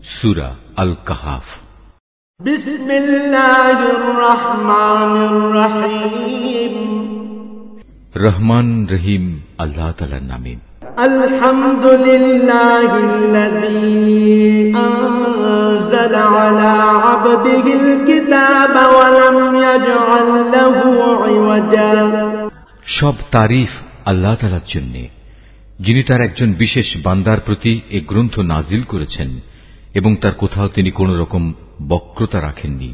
সূরা আল কাহাফ। বিসমিল্লাহির রহমানির রহিম। রহমান রহিম আল্লাহ তাআলার নামে। আলহামদুলিল্লাহিল্লাযী আনজালা আলা আবদিহিল কিতাবা ওয়া লাম ইয়াজআল লাহু ইওয়াজা। সব তারিফ আল্লাহ তাআলার জন্য, যিনি তার একজন বিশেষ বান্দার প্রতি এই গ্রন্থ নাজিল করেছেন এবং তার কোথাও তিনি কোন রকম বক্রতা রাখেননি।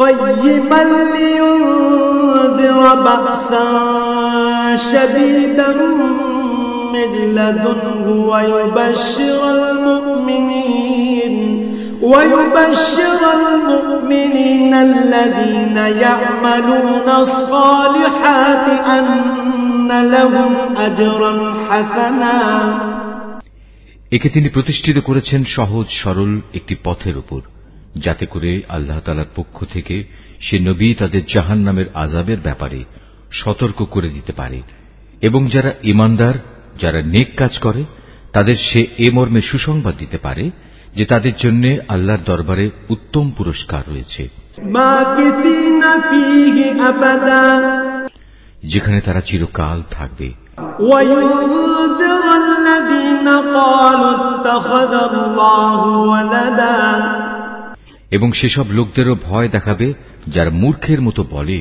কাইয়িমান লিয়ুনযিরা বা'সান শাদীদান মিন লাদুনহু ওয়া ইউবাশশিরাল মুমিনিনা আল্লাযীনা ইয়া'মালুনাস সালিহাতি আন্না লাহুম আজরান হাসানা। একে তিনি প্রতিষ্ঠিত করেছেন সহজ সরল একটি পথের উপর, যাতে করে আল্লাহ তাআলার পক্ষ থেকে সে নবী তাদের জাহান্নামের আযাবের ব্যাপারে সতর্ক করে দিতে পারে, এবং যারা ঈমানদার, যারা নেক কাজ করে, তাদের সে এ মর্মে সুসংবাদ দিতে পারে যে তাদের জন্য আল্লাহর দরবারে উত্তম পুরস্কার রয়েছে, যেখানে তারা চিরকাল থাকবে। এবং সেসব লোকদেরও ভয় দেখাবে যারা মূর্খের মতো বলে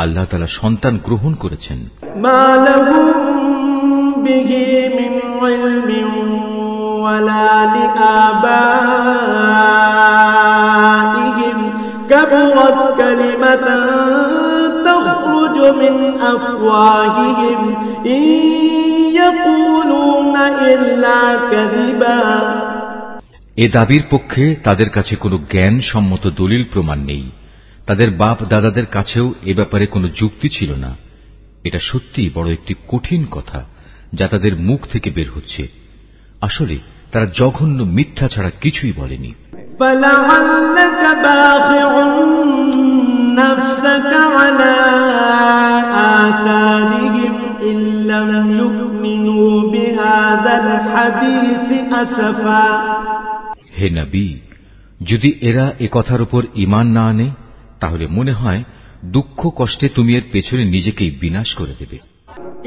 আল্লাহ তাআলা সন্তান গ্রহণ করেছেন। এ দাবির পক্ষে তাদের কাছে কোনো জ্ঞান সম্মত দলিল প্রমাণ নেই। তাদের বাপ দাদাদের কাছেও এ ব্যাপারে কোনো যুক্তি ছিল না। এটা সত্যিই বড় একটি কঠিন কথা যা তাদের মুখ থেকে বের হচ্ছে। আসলে তারা জঘন্য মিথ্যা ছাড়া কিছুই বলেনি। হে নবী, যদি এরা এ কথার উপর ঈমান না আনে, তাহলে মনে হয় দুঃখ কষ্টে তুমি এর পেছনে নিজেকেই বিনাশ করে দেবে।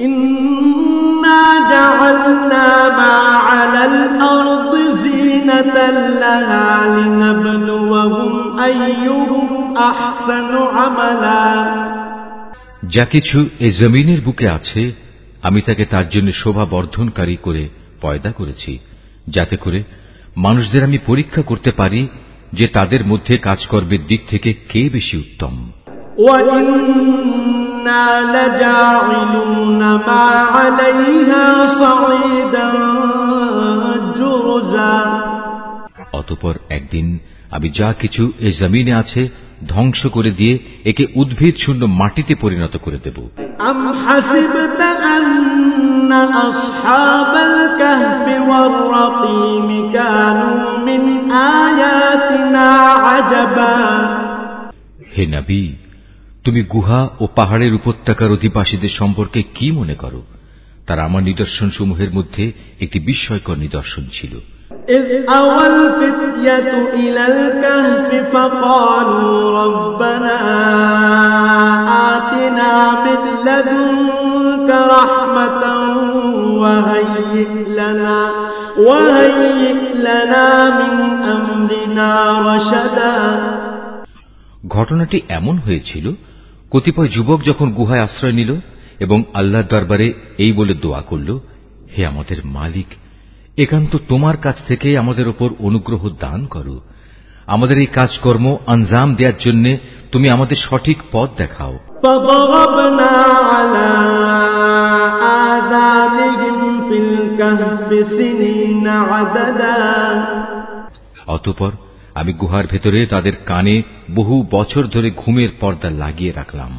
ইন্না জাআলনা মা আলাল আরদি যিনাতাল লাহা লিনাবলুয়াহুম আইয়ুহুম আহসানু আমালা। যা কিছু এই জমিনের বুকে আছে, আমি তাকে তার জন্য শোভা বর্ধনকারী করে পয়দা করেছি, যাতে করে মানুষদের আমি পরীক্ষা করতে পারি যে তাদের মধ্যে কাজকর্মের দিক থেকে কে বেশি উত্তম। অতঃপর একদিন আমি যা কিছু এই জমিনে আছে ধ্বংস করে দিয়ে একে উদ্ভিদ শূন্য মাটিতে পরিণত করে দেব। আম হাসিবতা আন্না আসহাবাল কাহফি ওয়ার রাকিম কানু মিন আয়াতিনা আজাবা। হে নবী, তুমি গুহা ও পাহাড়ের উপত্যকার অধিবাসীদের সম্পর্কে কি মনে করো? তারা আমার নিদর্শন সমূহের মধ্যে একটি বিস্ময়কর নিদর্শন ছিল। إذ أوى الفتية إلى الكهف فقالوا ربنا آتنا من لدنك رحمة وهيئ لنا من أمرنا رشدا। ঘটনাটি এমন হয়েছিল, কতিপয় যুবক যখন গুহায় আশ্রয় নিল এবং আল্লাহর দরবারে এই বলে দোয়া করল, হে আমাদের মালিক, একান্ত তোমার কাছ থেকে আমাদের উপর অনুগ্রহ দান করো। আমাদের এই কাজকর্ম আঞ্জাম দেওয়ার জন্য তুমি আমাদের সঠিক পথ দেখাও। অতঃপর আমি গুহার ভেতরে তাদের কানে বহু বছর ধরে ঘুমের পর্দা লাগিয়ে রাখলাম।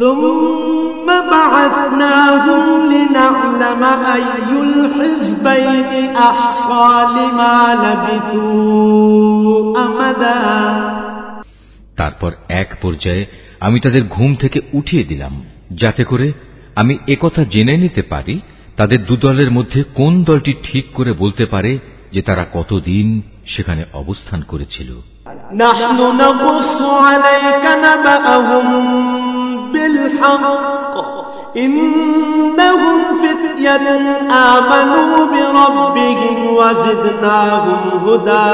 ثم بعثناهم لنعلم أي الحزبين أحصى لما لبثوا أمدا। তারপর এক পর্যায়ে আমি তাদের ঘুম থেকে উঠিয়ে দিলাম, যাতে করে আমি একথা জেনে নিতে পারি তাদের দুদলের মধ্যে কোন দলটি ঠিক করে বলতে পারে যে তারা কতদিন সেখানে অবস্থান করেছিল। নাহনু নাকুসু আলাইকা নাবাআহুম বিল হক ইন্নাহুম ফিতয়াতুন আমানু বিরাব্বিহিম ওয়া জিদনাহুম হুদা।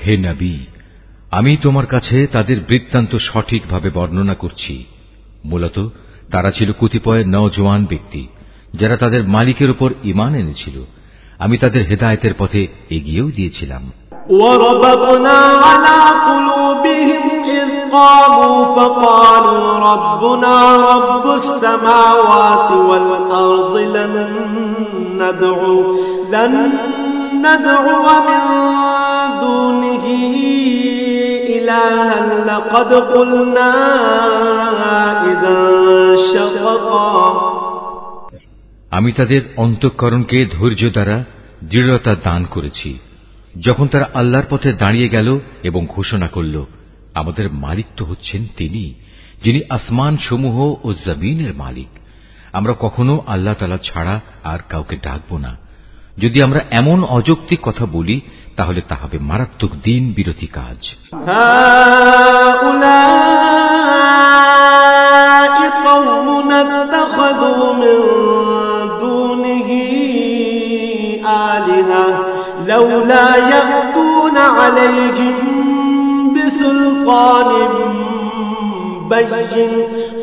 হে নবী, আমি তোমার কাছে তাদের বৃত্তান্ত সঠিকভাবে বর্ণনা করছি। মূলত তারা ছিল কতিপয় নওজোয়ান ব্যক্তি যারা তাদের মালিকের উপর ঈমান এনেছিল। আমি তাদের হেদায়েতের পথে এগিয়েও দিয়েছিলাম। ওয়ারাবাতনা আলা কুলুবিহিম ইয ক্বামু ফাকালু রাব্বুনা রাব্বুস সামাওয়াতি ওয়াল আরদি লান নাদ'ু মিন দুনিহি ইলাহান লাকাদ কুলনা ইযান শাতাতা। আমি তাদের অন্তঃকরণকে ধৈর্য দ্বারা দৃঢ়তা দান করেছি যখন তারা আল্লাহর পথে দাঁড়িয়ে গেল এবং ঘোষণা করল, আমাদের মালিক তো হচ্ছেন তিনি, যিনি আসমান সমূহ ও জমিনের মালিক। আমরা কখনো আল্লাহ তাআলা ছাড়া আর কাউকে ডাকব না। যদি আমরা এমন অযৌক্তিক কথা বলি তাহলে তা হবে মারাত্মক দিন বিরোধী কাজ। لولا يأتون عليهم بسلطان بين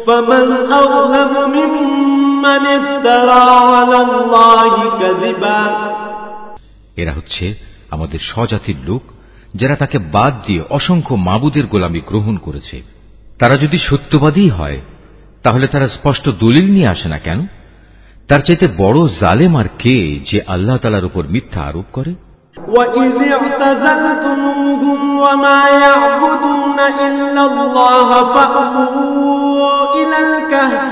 فمن أظلم ممن افترى على الله كذبا। এরা হচ্ছে আমাদের স্বজাতির লোক যারা তাকে বাদ দিয়ে অসংখ্য মাবুদের গোলামি গ্রহণ করেছে। তারা যদি সত্যবাদী হয় তাহলে তারা স্পষ্ট দলিল নিয়ে আসে না কেন? তার চাইতে বড় জালেম আর কে যে আল্লাহ তাআলার উপর মিথ্যা আরোপ করে? وَإِذِ اعْتَزَلْتُمُوهُمْ وَمَا يَعْبُدُونَ إِلَّا اللَّهَ فَأْوُوا إِلَى الْكَهْفِ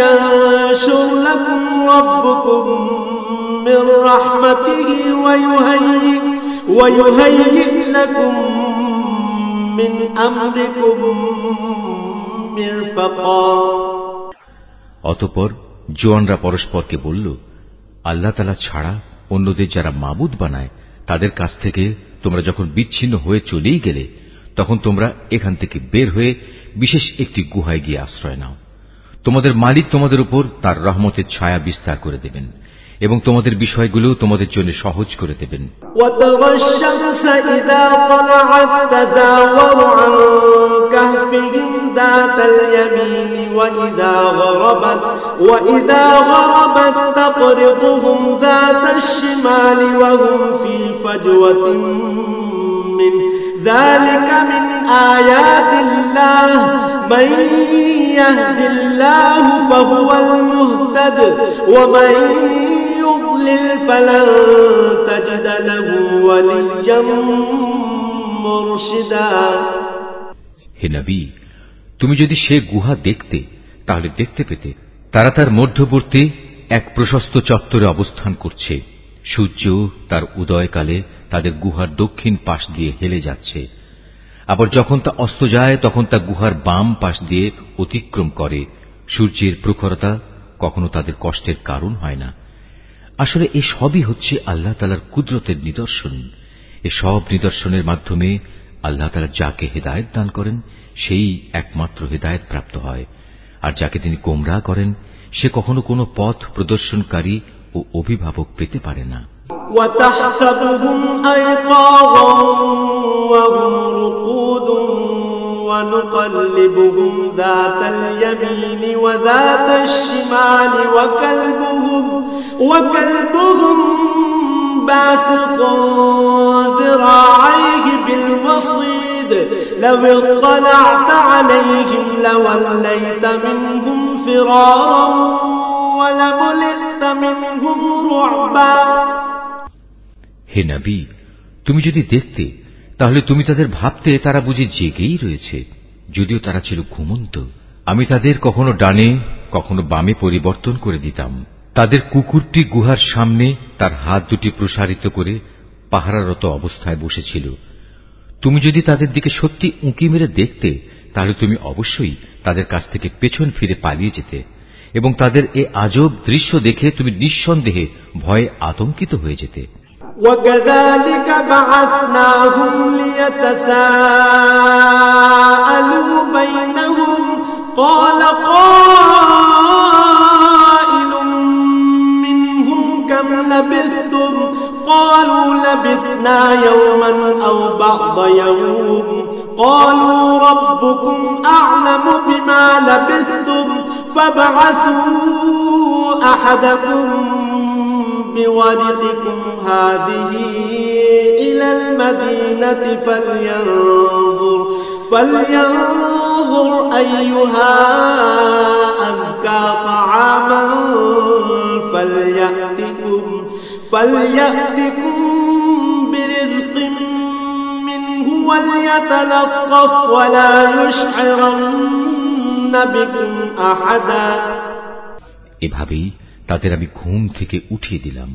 يَنشُرْ لَكُمْ رَبُّكُمْ مِنْ رَحْمَتِهِ وَيُهَيِّئْ لَكُمْ مِنْ أَمْرِكُمْ مِرْفَقًا। অতঃপর জোয়ানরা পরস্পরকে বলল, আল্লাহ তাআলা ছাড়া অন্যদের যারা মাবুদ বানায় তাদের কাছ থেকে তোমরা যখন বিচ্ছিন্ন হয়ে চলেই গেলে তখন তোমরা এখান থেকে বের হয়ে বিশেষ একটি গুহায় গিয়ে আশ্রয় নাও। তোমাদের মালিক তোমাদের উপর তার রহমতের ছায়া বিস্তার করে দেবেন এবং তোমাদের বিষয়গুলো তোমাদের জন্য সহজ করে দেবেন। ذات اليمين وإذا غربت تقرضهم ذات الشمال وهم في فجوة من ذلك من آيات الله من يهد الله فهو المهتد ومن يضلل فلن تجد له وليا مرشدا। হে নবী, তুমি যদি সে গুহা দেখতে তাহলে দেখতে পেতে তারা তার মধ্যবর্তী এক প্রশস্ত চত্বরে অবস্থান করছে। সূর্য তার উদয়কালে তাদের গুহার দক্ষিণ পাশ দিয়ে হেলে যাচ্ছে, আবার যখন তা অস্ত যায় তখন তা গুহার বাম পাশ দিয়ে অতিক্রম করে। সূর্যের প্রখরতা কখনো তাদের কষ্টের কারণ হয় না। আসলে এ সবই হচ্ছে আল্লাহ তাআলার কুদরতের নিদর্শন। এ সব নিদর্শনের মাধ্যমে আল্লাহ তাআলা যাকে হেদায়েত দান করেন সেই একমাত্র হেদায়েত প্রাপ্ত হয়, আর যাকে তিনি গোমরাহ করেন সে কখনো কোনো পথ প্রদর্শনকারী ও অভিভাবক পেতে পারে না। وَتَحْسَبُهُمْ أَيْقَاظًا وَهُمْ رُقُودٌ وَنُقَلِّبُهُمْ ذَاتَ الْيَمِينِ وَذَاتَ الشِّمَالِ وَكَلْبُهُمْ بَاسِطٌ ذِرَاعَيْهِ بِالْوَصِيدِ لَوِ اطَّلَعْتَ عَلَيْهِمْ لَوَلَّيْتَ مِنْهُمْ فِرَارًا وَلَمُلِئْتَ مِنْهُمْ رُعْبًا। হে নবী, তুমি যদি দেখতে তাহলে তুমি তাদের ভাবতে তারা বুঝি জেগেই রয়েছে, যদিও তারা ছিল ঘুমন্ত। আমি তাদের কখনো ডানে কখনো বামে পরিবর্তন করে দিতাম। তাদের কুকুরটি গুহার সামনে তার হাত দুটি প্রসারিত করে পাহারারত অবস্থায় বসেছিল। তুমি যদি তাদের দিকে সত্যি উঁকি মেরে দেখতে তাহলে তুমি অবশ্যই তাদের কাছ থেকে পেছন ফিরে পালিয়ে যেতে এবং তাদের এ আজব দৃশ্য দেখে তুমি নিঃসন্দেহে ভয়ে আতঙ্কিত হয়ে যেতে। وكذلك بعثناهم ليتساءلوا بينهم قال قائل منهم كم لبثتم قالوا لبثنا يوما أو بعض يوم قالوا ربكم أعلم بما لبثتم فابعثوا أحدكم بورقكم هذه إلى المدينة فلينظر أيها أزكى طعاما فليأتكم برزق منه وليتلطف ولا يشعرن بكم أحدا। এভাবেই তাদের আমি ঘুম থেকে উঠিয়ে দিলাম,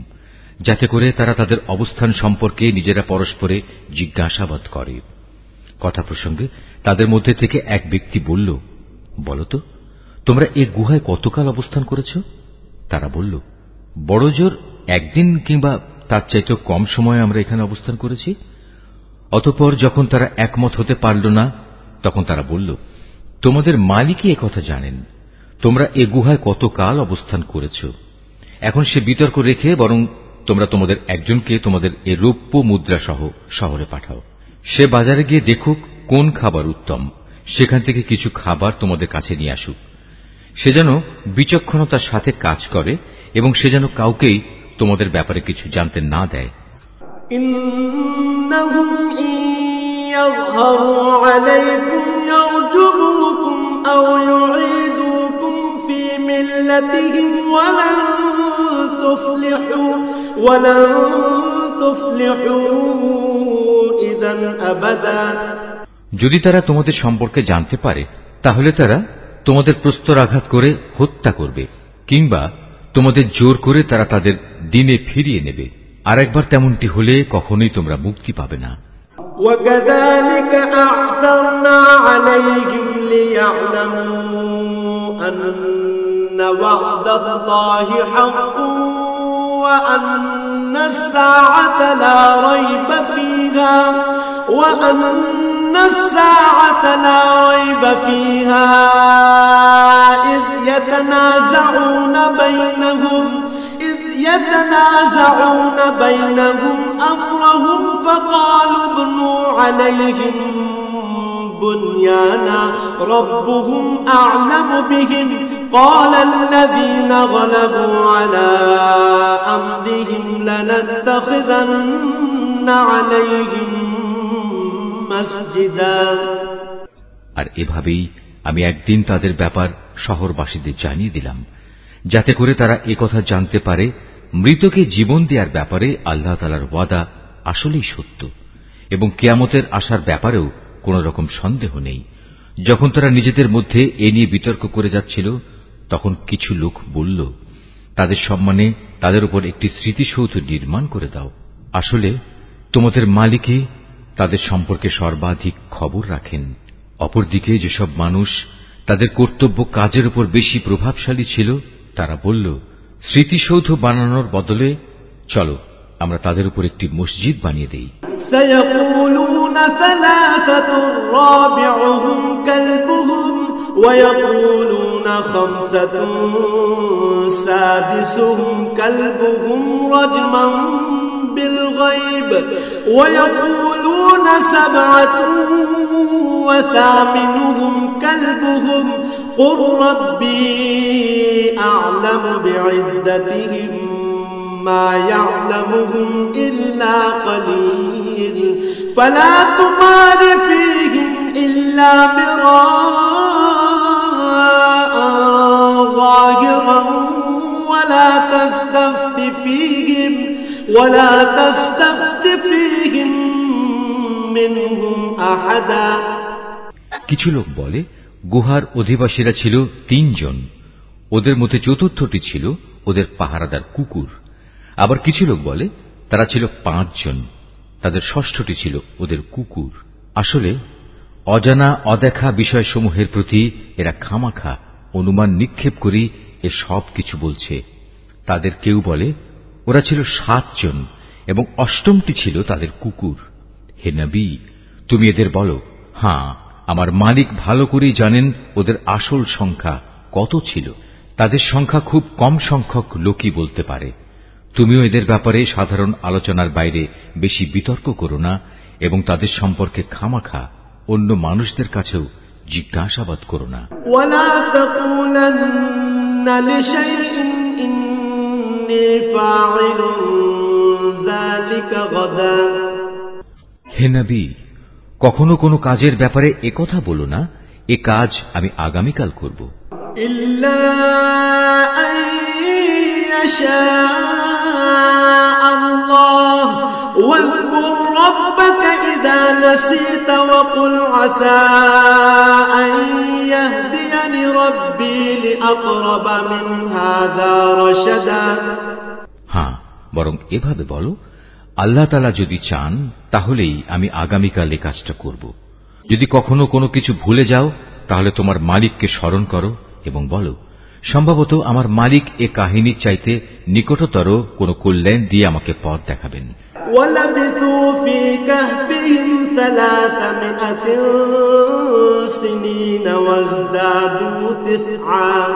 যাতে করে তারা তাদের অবস্থান সম্পর্কে নিজেরা পরস্পরে জিজ্ঞাসাবাদ করে। কথা প্রসঙ্গে তাদের মধ্যে থেকে এক ব্যক্তি বলল, বলতো তোমরা এ গুহায় কতকাল অবস্থান করেছ? তারা বলল, বড় জোর একদিন কিংবা তার চাইতে কম সময়ে আমরা এখানে অবস্থান করেছি। অতঃপর যখন তারা একমত হতে পারল না, তখন তারা বলল, তোমাদের মালিকই একথা জানেন, তোমরা এ গুহায় কতকাল অবস্থান করেছ। এখন সে বিতর্ক রেখে বরং তোমরা তোমাদের একজনকে তোমাদের এ রৌপ্য মুদ্রা সহ শহরে পাঠাও। সে বাজারে গিয়ে দেখুক কোন খাবার উত্তম, সেখান থেকে কিছু খাবার তোমাদের কাছে নিয়ে আসুক। সে যেন বিচক্ষণতার সাথে কাজ করে এবং সে যেন কাউকেই তোমাদের ব্যাপারে কিছু জানতে না দেয়। ইন্নাহুম ইয়াযহারু আলাইকুম ইয়ারজুমুকুম আও ইউঈদুকুম ফি মিল্লাতিহিম ওয়ালান তুফলিহু ইযান আবাদা। যদি তারা তোমাদের সম্পর্কে জানতে পারে, তাহলে তারা তোমাদের প্রস্তরাঘাত করে হত্যা করবে, কিংবা তোমাদের জোর করে তারা তাদের দিনে ফিরিয়ে নেবে। আর একবার তেমনটি হলে কখনোই তোমরা মুক্তি পাবে না। وَكَذَلِكَ أَعْثَرْنَا عَلَيْهِمْ لِيَعْلَمُوا أَنَّ وَعْدَ اللَّهِ حَقٌّ وَأَنَّ السَّاعَةَ لَا رَيْبَ فِيهَا إِذْ يتنازعون بينهم أمرهم فقالوا ابنوا عليهم بنيانا ربهم أعلم بهم قال الذين غلبوا على أمرهم لنتخذن عليهم مسجدا। আর এভাবেই আমি একদিন তাদের ব্যাপার শহরবাসীদের জানিয়ে দিলাম, যাতে করে তারা একথা জানতে পারে মৃতকে জীবন দেওয়ার ব্যাপারে আল্লাহ তাআলার ওয়াদা আসলেই সত্য এবং কিয়ামতের আসার ব্যাপারেও কোন রকম সন্দেহ নেই। যখন তারা নিজেদের মধ্যে এ নিয়ে বিতর্ক করে যাচ্ছিল, তখন কিছু লোক বলল, তাদের সম্মানে তাদের উপর একটি স্মৃতিসৌধ নির্মাণ করে দাও। আসলে তোমাদের মালিকই তাদের সম্পর্কে সর্বাধিক খবর রাখেন। অপরদিকে যেসব মানুষ তাদের কর্তব্য কাজের উপর বেশি প্রভাবশালী ছিল, তারা বলল, স্মৃতিসৌধ বানানোর বদলে চলো আমরা তাদের উপর একটি মসজিদ বানিয়ে দেই। সায়াকুলুনা সালাসাতুর রাবিউহুম কালবুহুম ওয়া ইয়াকুলুনা খামসাতুন সাদিসুহুম কালবুহুম রাজমান বিল গায়ব ওয়া ইয়াকুলুনা সাবআতুন ওয়া থামিনুহুম কালবুহুম কুর রাব্বি আ'লামু বি'ইদ্দাতিহিম ما يعلمهم إلا قليل فلا تمار فيهم إلا مراء ظاهرا ولا تستفت فيهم منهم أحدا। কিছু লোক বলে গুহার অধিবাসীরা ছিল 3 জন, ওদের মধ্যে চতুর্থটি ছিল ওদের পাহারাদার কুকুর। আবার কিছু লোক বলে তারা ছিল 5 জন, তাদের ষষ্ঠটি ছিল ওদের কুকুর। আসলে অজানা অদেখা বিষয়সমূহের প্রতি এরা খামাখা অনুমান নিক্ষেপ করে এ সব কিছু বলছে। তাদের কেউ বলে ওরা ছিল 7 জন এবং 8টি ছিল তাদের কুকুর। হে নবী, তুমি এদের বলো, হ্যাঁ, আমার মালিক ভালো করেই জানেন ওদের আসল সংখ্যা কত ছিল। তাদের সংখ্যা খুব কম সংখ্যক লোকই বলতে পারে। তুমিও এদের ব্যাপারে সাধারণ আলোচনার বাইরে বেশি বিতর্ক করো না এবং তাদের সম্পর্কে খামাখা অন্য মানুষদের কাছেও জিজ্ঞাসাবাদ করো না। ওয়ালা তাকুলান্না লিশাইইন ইন্নী ফাইলুন যালিকা গাদা। হে নবী, কখনো কোনো কাজের ব্যাপারে একথা বলো না, এ কাজ আমি আগামীকাল করব। ইল্লা আন ইয়াশা আল্লাহ ওয়াযকুর রাব্বাকা ইযা নাসিতা ওয়া কুল আসা আন ইয়াহদিয়ানি রাব্বি লিআকরাবা মিন হাযা রাশাদা। হ্যাঁ, বরং এভাবে বলো, আল্লাহ তাআলা যদি চান তাহলেই আমি আগামীকাল এই কাজটা করব। যদি কখনো কোনো কিছু ভুলে যাও তাহলে তোমার মালিককে স্মরণ করো এবং বলো, সম্ভবত আমার মালিক এ কাহিনীর চাইতে নিকটতর কোনো কল্যাণ দিয়ে আমাকে পথ দেখাবেন। ওয়ালাবিথু ফি কাহফিহিম 300 সিনিনা ওয়াজদাদু 9।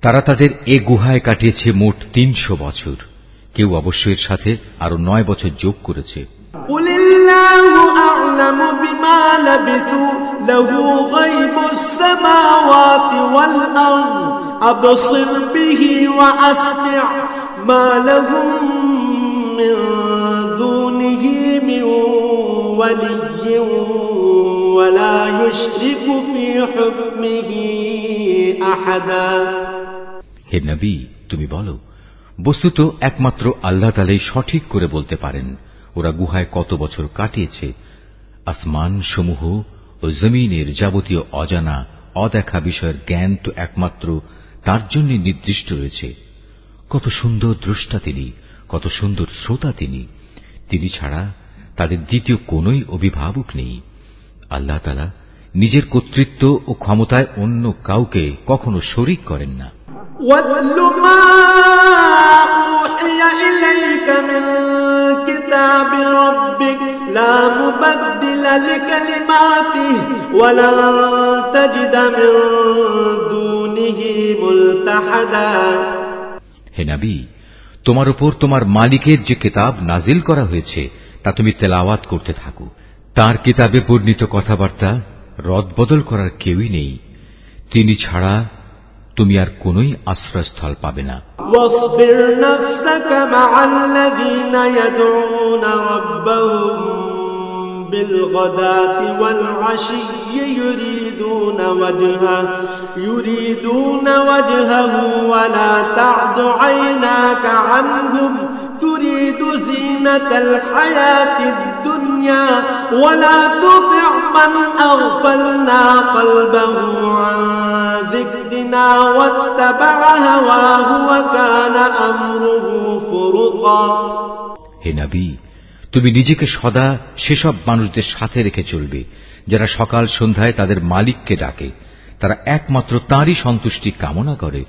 তারা তাদের এ গুহায় কাটিয়েছে মোট 300 বছর। কেউ অবশ্য এর সাথে আরো 9 বছর যোগ করেছে। কুলিল্লাহু আ'লামু বিমা লাবিথু লাহু গায়বুস সামাওয়াতি ওয়াল আরদ আবসির বিহি ওয়া আসমি' মা লাহুম মিন দুনিহি মিন ওয়ালিয়্যিন ওয়া লা ইউশরিকু ফি হুকমিহি আহাদা। হে নবী, তুমি বলো, বস্তুত একমাত্র আল্লাহ তাআলাই সঠিক করে বলতে পারেন ওরা গুহায় কত বছর কাটিয়েছে। আসমান সমূহ ও জমিনের যাবতীয় অজানা অদেখা বিষয়ের জ্ঞান তো একমাত্র তার জন্য নির্দিষ্ট রয়েছে। কত সুন্দর দ্রষ্টা তিনি, কত সুন্দর শ্রোতা তিনি। তিনি ছাড়া তাদের দ্বিতীয় কোনই অভিভাবক নেই। আল্লাহ তাআলা নিজের কর্তৃত্ব ও ক্ষমতায় অন্য কাউকে কখনো শরীক করেন না। وَاتْلُ مَا أُوحِيَ إِلَيْكَ مِنْ كِتَابِ رَبِّكَ لَا مُبَدِّلَ لِكَلِمَاتِهِ وَلَنْ تَجِدَ مِنْ دُونِهِ مُلْتَحَدًا। হে নবী, তোমার উপর তোমার মালিকের যে কিতাব নাজিল করা হয়েছে তা তুমি তেলাওয়াত করতে থাকো। তার কিতাবে বর্ণিত কথাবার্তা রদবদল করার কেউই নেই। তিনি ছাড়া তুমি আর কোনই আশ্রয়স্থল পাবে না। واصبر نفسك مع الذين يدعون ربهم بالغداة والعشي يريدون وجهه ولا تعد عيناك عنهم تريد زينة الحياة الدنيا ولا تطع من أغفلنا قلبه عن ذكرنا واتبع هواه وكان أمره فرطا। হে নবী, তুমি নিজেকে সদা সেসব মানুষদের সাথে রেখে চলবে যারা সকাল সন্ধ্যায় তাদের মালিককে ডাকে। তারা একমাত্র তাঁরই সন্তুষ্টি কামনা করে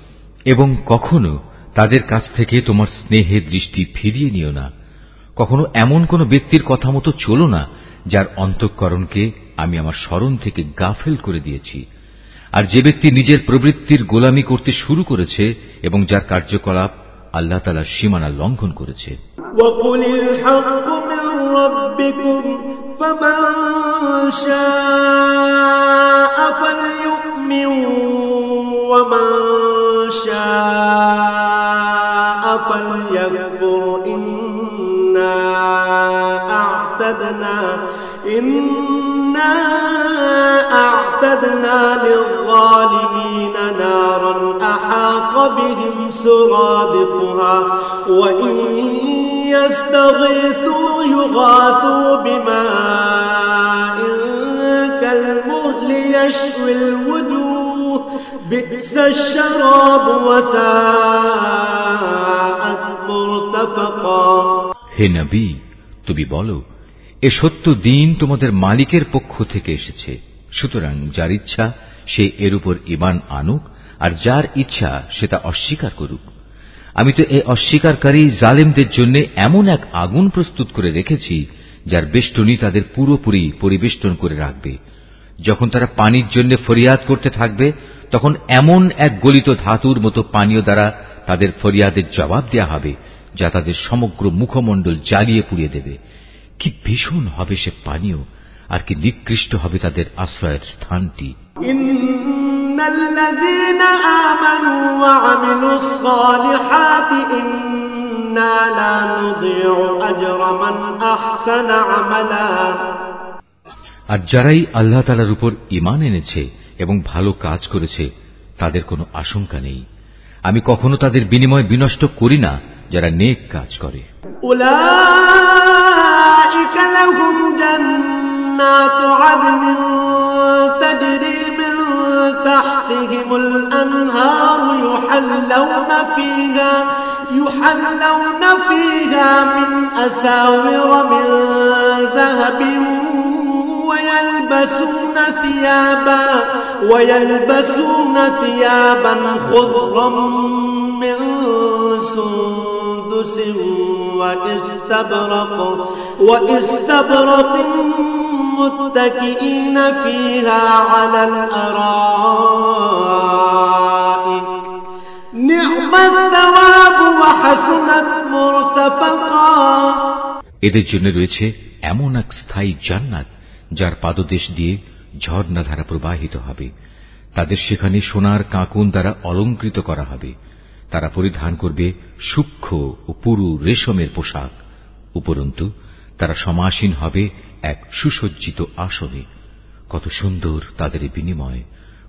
এবং কখনো তাদের কাছ থেকে তোমার স্নেহের দৃষ্টি ফিরিয়ে নিও না। কখনো এমন কোন ব্যক্তির কথা মতো চলো না যার অন্তঃকরণকে আমি আমার স্মরণ থেকে গাফেল করে দিয়েছি। আর যে ব্যক্তি নিজের প্রবৃত্তির গোলামি করতে শুরু করেছে এবং যার কার্যকলাপ আল্লাহ তাআলার সীমানা লঙ্ঘন করেছে। وَقُلِ الْحَقُّ مِنْ رَبِّكُمْ فَمَنْ شَاءَ فَلْيُؤْمِنْ وَمَنْ شَاءَ فَلْيَكْفُرْ إِنَّا أَعْتَدْنَا لِلظَّالِمِينَ نَارًا أَحَاطَ بِهِمْ سُرَادِقُهَا وَإِنْ يَسْتَغِيثُوا يُغَاثُوا بِمَاءٍ كَالْمُهْلِ يَشْوِي الْوُجُوهَ بِئْسَ الشَّرَابُ وَسَاءَتْ مُرْتَفَقًا। হে নবী, তুমি বলো, এ সত্য দিন তোমাদের মালিকের পক্ষ থেকে এসেছে। সুতরাং যার ইচ্ছা সে এর উপর ঈমান আনুক, আর যার ইচ্ছা সে তা অস্বীকার করুক। আমি তো এই অস্বীকারী জালেমদের জন্য এমন এক আগুন প্রস্তুত করে রেখেছি যার বেষ্টনী তাদের পুরোপুরি পরিবেষ্টন করে রাখবে। যখন তারা পানির জন্য ফরিয়াদ করতে থাকবে তখন এমন এক গলিত ধাতুর মতো পানীয় দ্বারা তাদের ফরিয়াদের জবাব দেয়া হবে যা তাদের সমগ্র মুখমণ্ডল জ্বালিয়ে পুড়িয়ে দেবে। কি ভীষণ হবে সে পানীয়, আর কি নিকৃষ্ট হবে তাদের আশ্রয়ের স্থানটি। ইন্নাল্লাযীনা আমানু ওয়া আমিলুস সালিহাতি ইন্না লা নুযিউ আজরা মান আহসানা আমালা। আর যারাই আল্লাহ তাআলার উপর ঈমান এনেছে এবং ভালো কাজ করেছে তাদের কোনো আশঙ্কা নেই। আমি কখনো তাদের বিনিময় বিনষ্ট করি না যারা নেক কাজ করে। উলাইকা লাহুম জান্নাতু আদনিন তাজরি মিন তাহতিহিমুল আনহার ইউহাল্লাউনা ফিহা মিন আসাওিরা মিন যাহাবিন ويلبسون ثيابا خضرا من سندس واستبرق متكئين فيها على الأرائك نعم الثواب وحسنت مرتفقا। এদের জন্য রয়েছে এমন এক স্থায়ী জান্নাত যার পাদদেশ দিয়ে ঝর্ণাধারা প্রবাহিত হবে। তাদের সেখানে সোনার কাঁকুন দ্বারা অলঙ্কৃত করা হবে। তারা পরিধান করবে সূক্ষ্ম ও পুরু রেশমের পোশাক। উপরন্তু তারা সমাসীন হবে এক সুসজ্জিত আসনে। কত সুন্দর তাদের বিনিময়,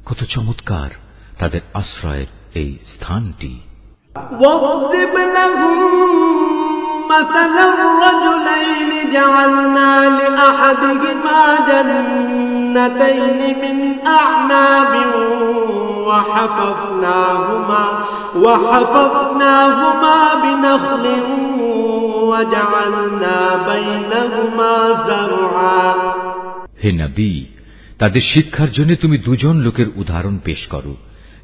কত চমৎকার তাদের আশ্রয়ের এই স্থানটি। مثل الرجلين جعلنا لأحدهما جنتين من أعناب وحففناهما بنخل وجعلنا بينهما زرعا। হে নবী, তাদের শিক্ষার জন্য তুমি দুজন লোকের উদাহরণ পেশ করো,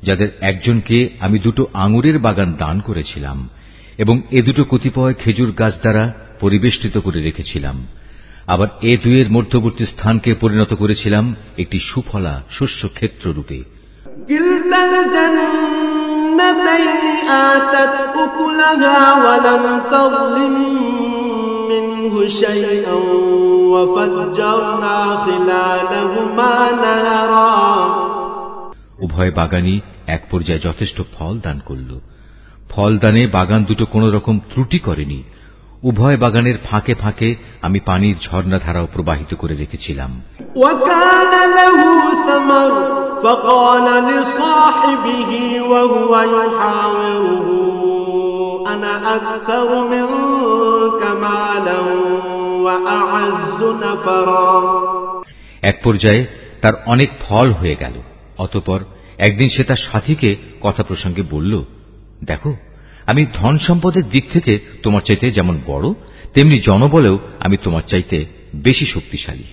যাদের একজনকে আমি দুটো আঙুরের বাগান দান করেছিলাম এবং এ দুটো কতিপয় খেজুর গাছ দ্বারা পরিবেষ্টিত করে রেখেছিলাম। আবার এ দুয়ের মধ্যবর্তী স্থানকে পরিণত করেছিলাম একটি সুফলা শস্য ক্ষেত্র রূপে। কিলতাল জান্নাতাইনি আতাত উকুলাহা ওয়া লাম তাযলিম মিনহু শাইআন ওয়া ফাজ্জারনা খিলালাহুমা নাহারা। উভয় বাগানই এক পর্যায়ে যথেষ্ট ফল দান করল। ফলদানে বাগান দুটো কোন রকম ত্রুটি করেনি। উভয় বাগানের ফাঁকে ফাঁকে আমি পানির ঝর্ণাধারাও প্রবাহিত করে রেখেছিলাম। এক পর্যায়ে তার অনেক ফল হয়ে গেল। অতঃপর একদিন সে তার সাথীকে কথা প্রসঙ্গে বলল, দেখো, আমি ধন সম্পদের দিক থেকে তোমার চাইতে যেমন বড়, তেমনি জনবলেও আমি তোমার চাইতে বেশি শক্তিশালী।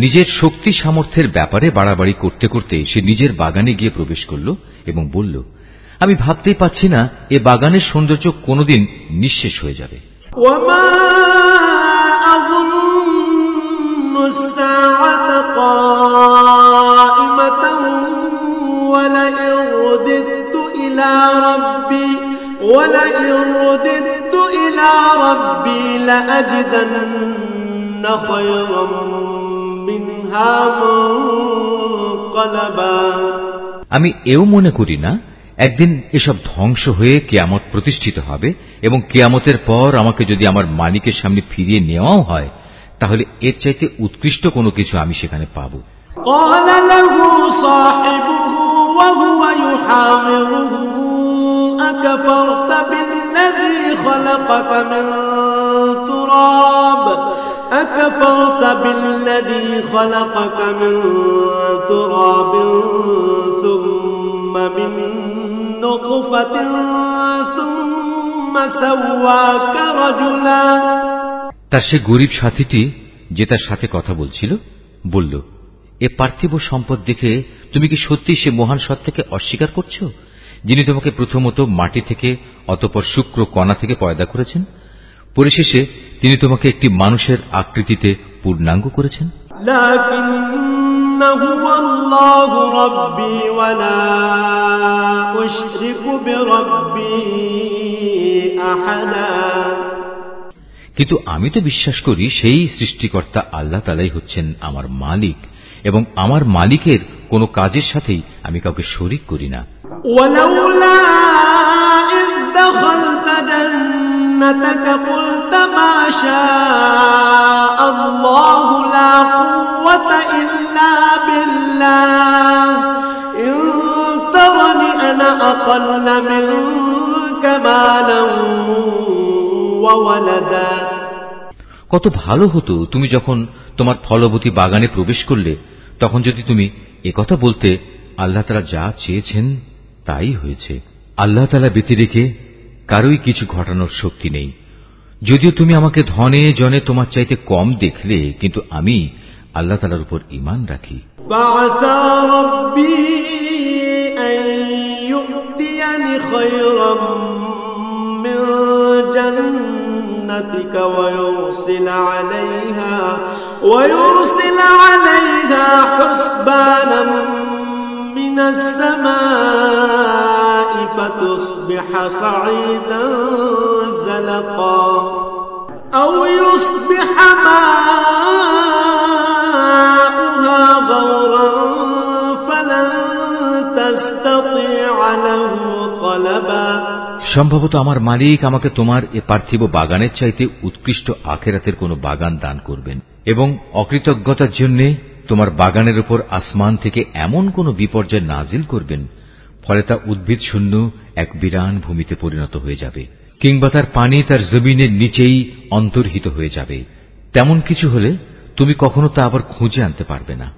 নিজের শক্তি সামর্থ্যের ব্যাপারে বাড়াবাড়ি করতে করতে সে নিজের বাগানে গিয়ে প্রবেশ করল এবং বলল, আমি ভাবতেই পাচ্ছি না এ বাগানের সৌন্দর্য কোনদিন নিঃশেষ হয়ে যাবে। আমি এও মনে করি না একদিন এসব ধ্বংস হয়ে কিয়ামত প্রতিষ্ঠিত হবে এবং কিয়ামতের পর আমাকে যদি আমার মালিকের সামনে ফিরিয়ে নেওয়াও হয়, তাহলে এর চাইতে উৎকৃষ্ট কোনো কিছু আমি সেখানে পাব। أكفرت بالذي خلقك من تراب ثم من نطفة ثم سواك رجلا তার সে গরিব সাথীটি যে তার সাথে কথা বলছিল বলল, এ পার্থিব সম্পদ দেখে তুমি কি সত্যি সে মহান সত্তাকে অস্বীকার করছো, যিনি তোমাকে প্রথমত মাটি থেকে অতঃপর শুক্র কণা থেকে পয়দা করেছেন, পরিশেষে তিনি তোমাকে একটি মানুষের আকৃতিতে পূর্ণাঙ্গ করেছেন। কিন্তু আমি তো বিশ্বাস করি সেই সৃষ্টিকর্তা আল্লাহ তাআলাই হচ্ছেন আমার মালিক, এবং আমার মালিকের কোন কাজের সাথেই আমি কাউকে শরীক করি না। ওয়ালাউলা ইয দাখালতা জান্নাতাকা কুলতা মা শাআল্লাহু লা কুওয়াতা ইল্লা বিল্লাহ ইন তারানি আনা আকাল্লা মিনকা মালান ওয়া ওয়ালাদা। কত ভালো হতো তুমি যখন তোমার ফলবতী বাগানে প্রবেশ করলে তখন যদি তুমি একথা বলতে, আল্লাহ তাআলা যা চেয়েছেন তাই হয়েছে। আল্লাহ তাআলা ব্যতিরেকে কারোই কিছু ঘটানোর শক্তি নেই। যদিও তুমি আমাকে ধনে জনে তোমার চাইতে কম দেখলে, কিন্তু আমি আল্লাহ তাআলার উপর ঈমান রাখি। ফাআসা রাব্বি আন ইউতিয়ানি খায়রাম মিন জান্নাতিকা ওয়া ইউরসিলা আলাইহা হুসবানাম মিনাস সামাই ফাতুসবিহা সাঈদান যালাকা আও ইউসবিহা মাউহা গাওরান ফালান তাসতাতিআ লাহু তালাবা। সম্ভবত আমার মালিক আমাকে তোমার এ পার্থিব বাগানের চাইতে উৎকৃষ্ট আখিরাতের কোন বাগান দান করবেন, এবং অকৃতজ্ঞতার জন্য তোমার বাগানের উপর আসমান থেকে এমন কোন বিপর্যয় নাজিল করবেন ফলে তা উদ্ভিদ শূন্য এক বিরান ভূমিতে পরিণত হয়ে যাবে, কিংবা তার পানি তার জমিনের নিচেই অন্তর্হিত হয়ে যাবে। তেমন কিছু হলে তুমি কখনো তা আবার খুঁজে আনতে পারবে না।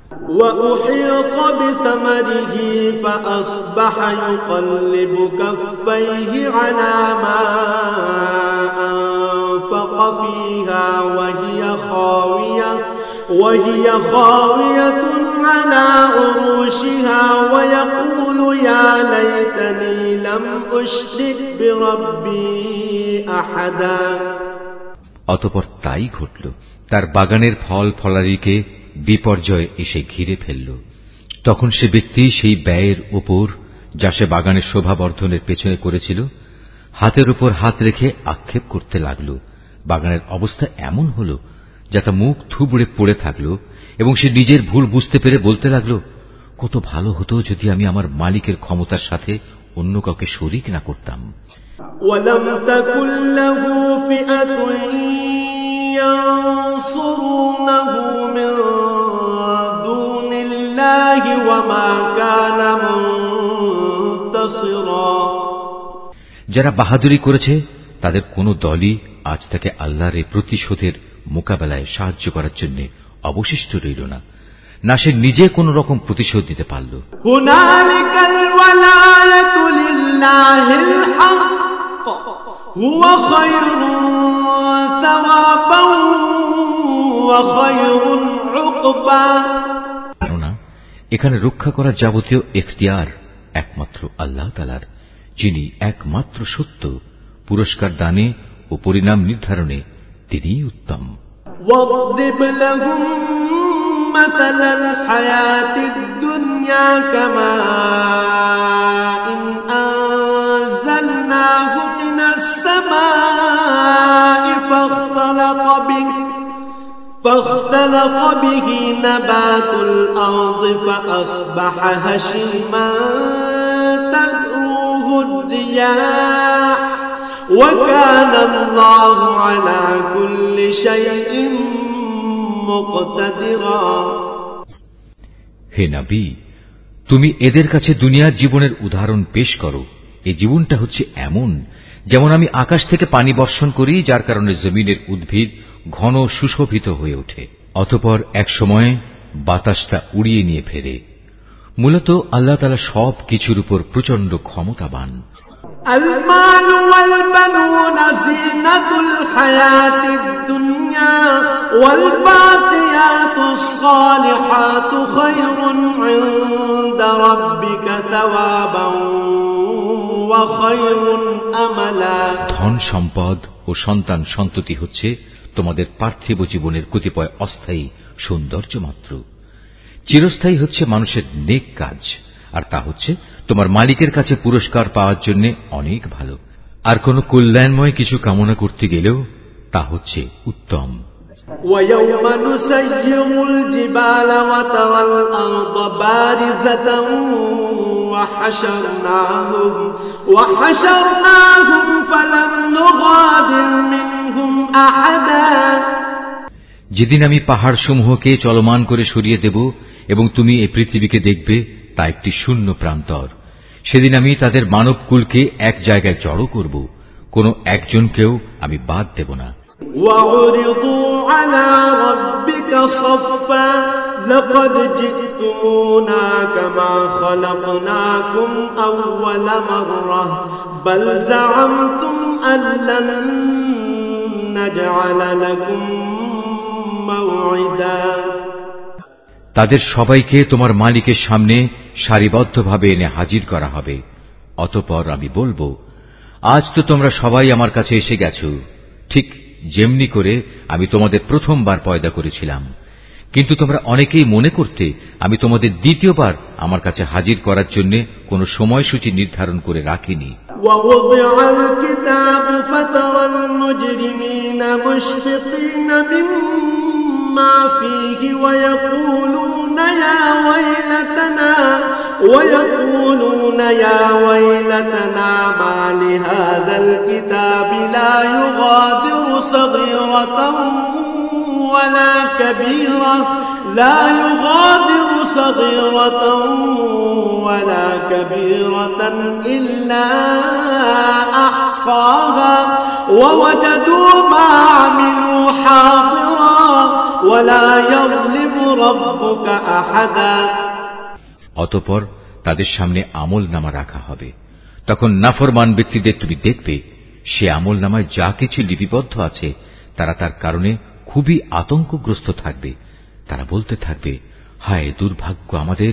وأحيط بثمره فأصبح يقلب كفيه على ما أنفق فيها وهي خاوية على عروشها ويقول يا ليتني لم أشرك بربي أحدا। অতঃপর তাই ঘটল, তার বাগানের ফল ফলারিকে বিপর্যয় এসে ঘিরে ফেলল। তখন সে ব্যক্তি সেই ব্যয়ের উপর যা সে বাগানের শোভাবর্ধনের পেছনে করেছিল হাতের উপর হাত রেখে আক্ষেপ করতে লাগল। বাগানের অবস্থা এমন হল যা তা মুখ থুবড়ে পড়ে থাকল, এবং সে নিজের ভুল বুঝতে পেরে বলতে লাগল, কত ভালো হতো যদি আমি আমার মালিকের ক্ষমতার সাথে অন্য কাউকে শরীক না করতাম। ওয়ালাম তাকুল লাহু ফিআতুন ইয়ানসুরুনাহু মিন দুনিল্লাহি ওয়া মা কানা মুনতাসিরা। যারা বাহাদুরি করেছে তাদের কোন দলই আজ তাকে আল্লাহর এই প্রতিশোধের মোকাবেলায় সাহায্য করার জন্য অবশিষ্ট রইল না, না সে নিজে কোন রকম প্রতিশোধ দিতে পারল। হুনালিকাল ওয়ালায়াতু লিল্লাহিল হক হুয়া খায়রুন সাওয়াবান ওয়া খায়রুন উকবা। কেননা এখানে রক্ষা করা যাবতীয় এখতিয়ার একমাত্র আল্লাহ তাআলার, যিনি একমাত্র সত্য। পুরস্কার দানে ও পরিণাম নির্ধারণে তিনিই উত্তম। واضرب لهم مثل الحياة الدنيا كماء أنزلناه من السماء فاختلط به نبات الأرض فأصبح هشيما تذروه الرياح وكان الله على كل شيء مقتدرا। হে নবী, তুমি এদের কাছে দুনিয়ার জীবনের উদাহরণ পেশ করো। এই জীবনটা হচ্ছে এমন যেমন আমি আকাশ থেকে পানি বর্ষণ করি, যার কারণে জমিনের উদ্ভিদ ঘন সুশোভিত হয়ে ওঠে। অতঃপর এক সময় বাতাস তা উড়িয়ে নিয়ে ফেরে। মূলত আল্লাহ তাআলা সব কিছুর উপর প্রচন্ড ক্ষমতাবান। المال والبنون زينة الحياة الدنيا والباقيات الصالحات خير عند ربك ثوابا وخير أملا। ধন সম্পদ ও সন্তান সন্ততি হচ্ছে তোমাদের পার্থিব জীবনের কতিপয় অস্থায়ী সৌন্দর্য মাত্র। চিরস্থায়ী হচ্ছে মানুষের নেক কাজ, আর তা হচ্ছে তোমার মালিকের কাছে পুরস্কার পাওয়ার জন্য অনেক ভালো। আর কোন কল্যাণময় কিছু কামনা করতে গেলেও তা হচ্ছে উত্তম। وَيَوْمَ نُسَيِّرُ الْجِبَالَ وَتَرَى الْأَرْضَ بَارِزَةً وَحَشَرْنَاهُمْ فَلَمْ نُغَادِرْ مِنْهُمْ أَحَدًا। যেদিন আমি পাহাড় সমূহকে চলমান করে সরিয়ে দেব এবং তুমি এই পৃথিবীকে দেখবে তা একটি শূন্য প্রান্তর, সেদিন আমি তাদের মানবকুলকে এক জায়গায় জড়ো করব, কোন একজনকেও আমি বাদ দেব না। وَعُرِضُوا عَلَى رَبِّكَ صَفًّا لَقَدْ جِئْتُمُونَا كَمَا خَلَقْنَاكُمْ أَوَّلَ مَرَّةٍ بَلْ زَعَمْتُمْ أَن لَّن نَّجْعَلَ لَكُم موعدا। তাদের সবাইকে তোমার মালিকের সামনে সারিবদ্ধভাবে এনে হাজির করা হবে। অতঃপর আমি বলবো, আজ তো তোমরা সবাই আমার কাছে এসে গেছো, ঠিক যেমনি করে আমি তোমাদের প্রথমবার পয়দা করেছিলাম, কিন্তু তোমরা অনেকেই মনে করতে আমি তোমাদের দ্বিতীয়বার আমার কাছে হাজির করার জন্য কোন সময়সূচি নির্ধারণ করে রাখিনি। وَوُضِعَ الْكِتَابُ فَتَرَى الْمُجْرِمِينَ مُشْفِقِينَ مِمَّا فِيهِ وَيَقُولُونَ يَا وَيْلَتَنَا مَا لِهَذَا الْكِتَابِ لَا يُغَادِرُ صَغِيرَةً ولا كبيرة إلا أحصاها ووجدوا ما عملوا حاضرا ولا يظلم ربك أحدا। অতঃপর তাদের সামনে আমলনামা রাখা হবে। তখন নাফরমান ব্যক্তিদের তুমি দেখবে, সে আমলনামায় যা কিছু লিপিবদ্ধ আছে তারা তার কারণে খুবই আতঙ্কগ্রস্ত থাকবে। তারা বলতে থাকবে, হায় দুর্ভাগ্য আমাদের,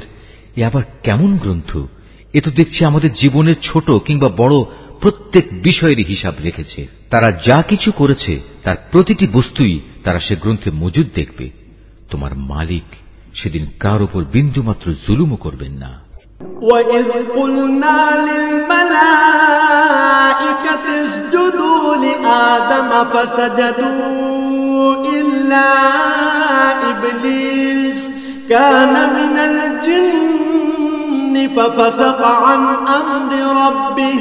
এ আবার কেমন গ্রন্থ! এ তো দেখছি আমাদের জীবনের ছোট কিংবা বড় প্রত্যেক বিষয়ের হিসাব রেখেছে। তারা যা কিছু করেছে তার প্রতিটি বস্তুই তারা সে গ্রন্থে মজুদ দেখবে। তোমার মালিক সেদিন কার উপর বিন্দুমাত্র জুলুমও করবেন না। وَإِذْ قُلْنَا لِلْمَلَائِكَةِ اسْجُدُوا لِآدَمَ فَسَجَدُوا إِلَّا إِبْلِيسَ كَانَ مِنَ الْجِنِّ فَفَسَقَ عَنْ أَمْرِ رَبِّهِ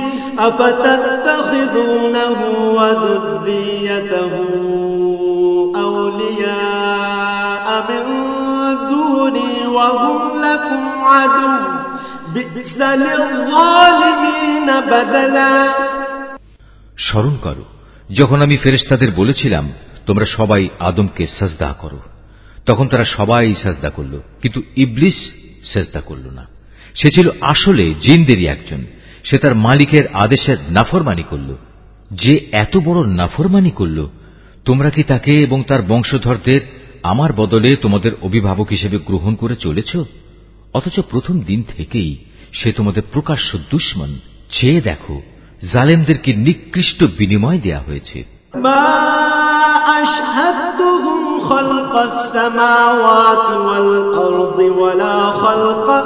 أَفَتَتَّخِذُونَهُ وَذُرِّيَّتَهُ أَوْلِيَاءَ مِن دُونِي وَهُمْ لَكُمْ عَدُوٌّ بِئْسَ لِلظَّالِمِينَ بَدَلًا। স্মরণ করো যখন আমি ফেরেশতাদের বলেছিলাম তোমরা সবাই আদমকে সাজদা করো, তখন তারা সবাই সাজদা করল, কিন্তু ইবলিস সাজদা করল না। সে ছিল আসলে জিনদেরই একজন। সে তার মালিকের আদেশের নাফরমানি করল। যে এত বড় নাফরমানি করল, তোমরা কি তাকে এবং তার বংশধরদের আমার বদলে তোমাদের অভিভাবক হিসেবে গ্রহণ করে চলেছ? অথচ প্রথম দিন থেকেই সে তোমাদের প্রকাশ্য দুশমন। চেয়ে দেখো, জালেমদেরকে নিকৃষ্ট বিনিময় দেয়া হয়েছে। মা আশহাদতুহুম খালকাস সামাওয়াতি ওয়াল আরদি ওয়ালা খালকা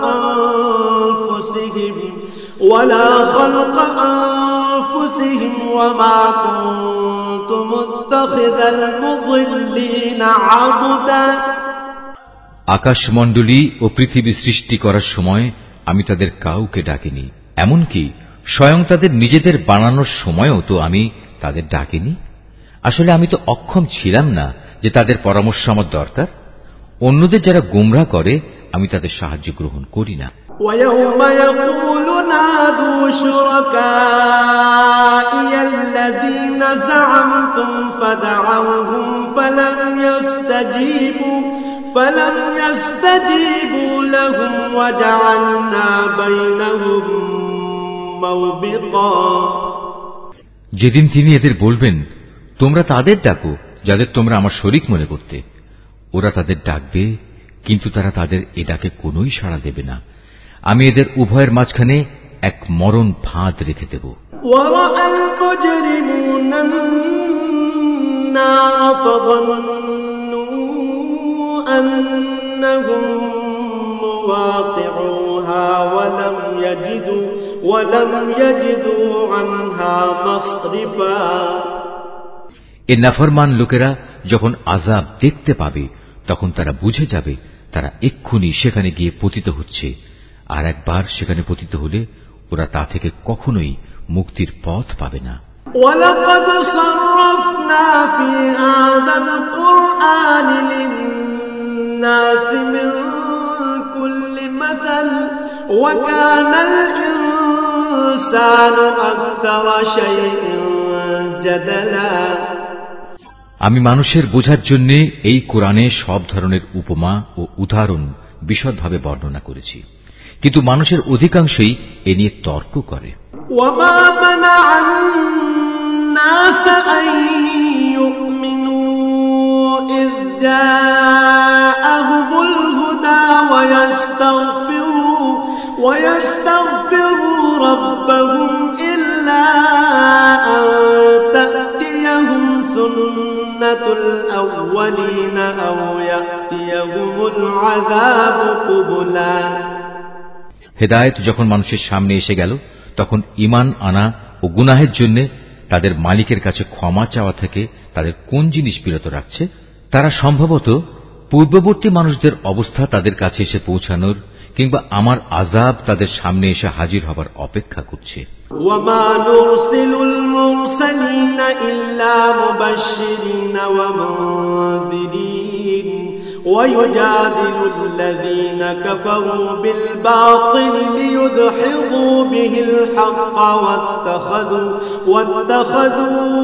আনফুসিহিম ওয়া মা কুনতু মুত্তাখিযাল মুদিল্লিনা আবদা। আকাশমণ্ডলী ও পৃথিবী সৃষ্টি করার সময় আমি তাদের কাউকে ডাকিনি, এমনকি স্বয়ং তাদের নিজেদের বানানোর সময়ও তো আমি তাদের ডাকিনি। আসলে আমি তো অক্ষম ছিলাম না যে তাদের পরামর্শ আমার দরকার। অন্যদের যারা গোমরাহ করে আমি তাদের সাহায্য গ্রহণ করি না। وَيَوْمَ يَقُولُ نَادُوا شُرَكَائِيَ الَّذِينَ زَعَمْتُمْ فَدَعَوْهُمْ فلم يستجيبوا لهم وجعلنا بينهم موبقا যেদিন তিনি এদের বলবেন, তোমরা তাদের ডাকো যাদের তোমরা আমার শরীক মনে করতে, ওরা তাদের ডাকবে, কিন্তু তারা তাদের এ ডাকে কোনোই সাড়া দেবে না। আমি এদের উভয়ের মাঝখানে এক মরণ ফাঁদ রেখে দেব। এ নাফরমান লোকেরা যখন আযাব দেখতে পাবে তখন তারা বুঝে যাবে তারা এক্ষুনি সেখানে গিয়ে পতিত হচ্ছে, আর একবার সেখানে পতিত হলে ওরা তা থেকে কখনোই মুক্তির পথ পাবে না। وَلَقَدْ صَرَّفْنَا فِي هَذَا الْقُرْآنِ لِلنَّاسِ مِنْ كُلِّ مَثَلٍ وَكَانَ الْإِنسَانُ أَكْثَرَ شَيْءٍ جَدَلًا। আমি মানুষের বোঝার জন্য এই কোরআনে সব ধরনের উপমা ও উদাহরণ বিশদভাবে বর্ণনা করেছি, কিন্তু মানুষের অধিকাংশই এ নিয়ে তর্ক করে। وَمَا مَنَعَ النَّاسَ أَن يُؤْمِنُوا إِذْ جَاءَهُمُ الْهُدَى وَيَسْتَغْفِرُوا رَبَّهُمْ إِلَّا أَن تَأْتِيَهُمْ سُنَّةُ الْأَوَّلِينَ أَوْ يَأْتِيَهُمُ الْعَذَابُ قُبُلًا। হেদায়েত যখন মানুষের সামনে এসে গেল তখন ঈমান আনা ও গুনাহের জন্য তাদের মালিকের কাছে ক্ষমা চাওয়া থেকে তাদের কোন জিনিস বিরত রাখছে? তারা সম্ভবত পূর্ববর্তী মানুষদের অবস্থা তাদের কাছে এসে পৌঁছানোর কিংবা আমার আযাব তাদের সামনে এসে হাজির হবার অপেক্ষা করছে। وَمَا نُرْسِلُ الْمُرْسَلِينَ إِلَّا مُبَشِّرِينَ وَمُنذِرِينَ وَيُجَادِلُ الَّذِينَ كَفَرُوا بِالْبَاطِلِ لِيُدْحِضُوا بِهِ الْحَقَّ وَاتَّخَذُوا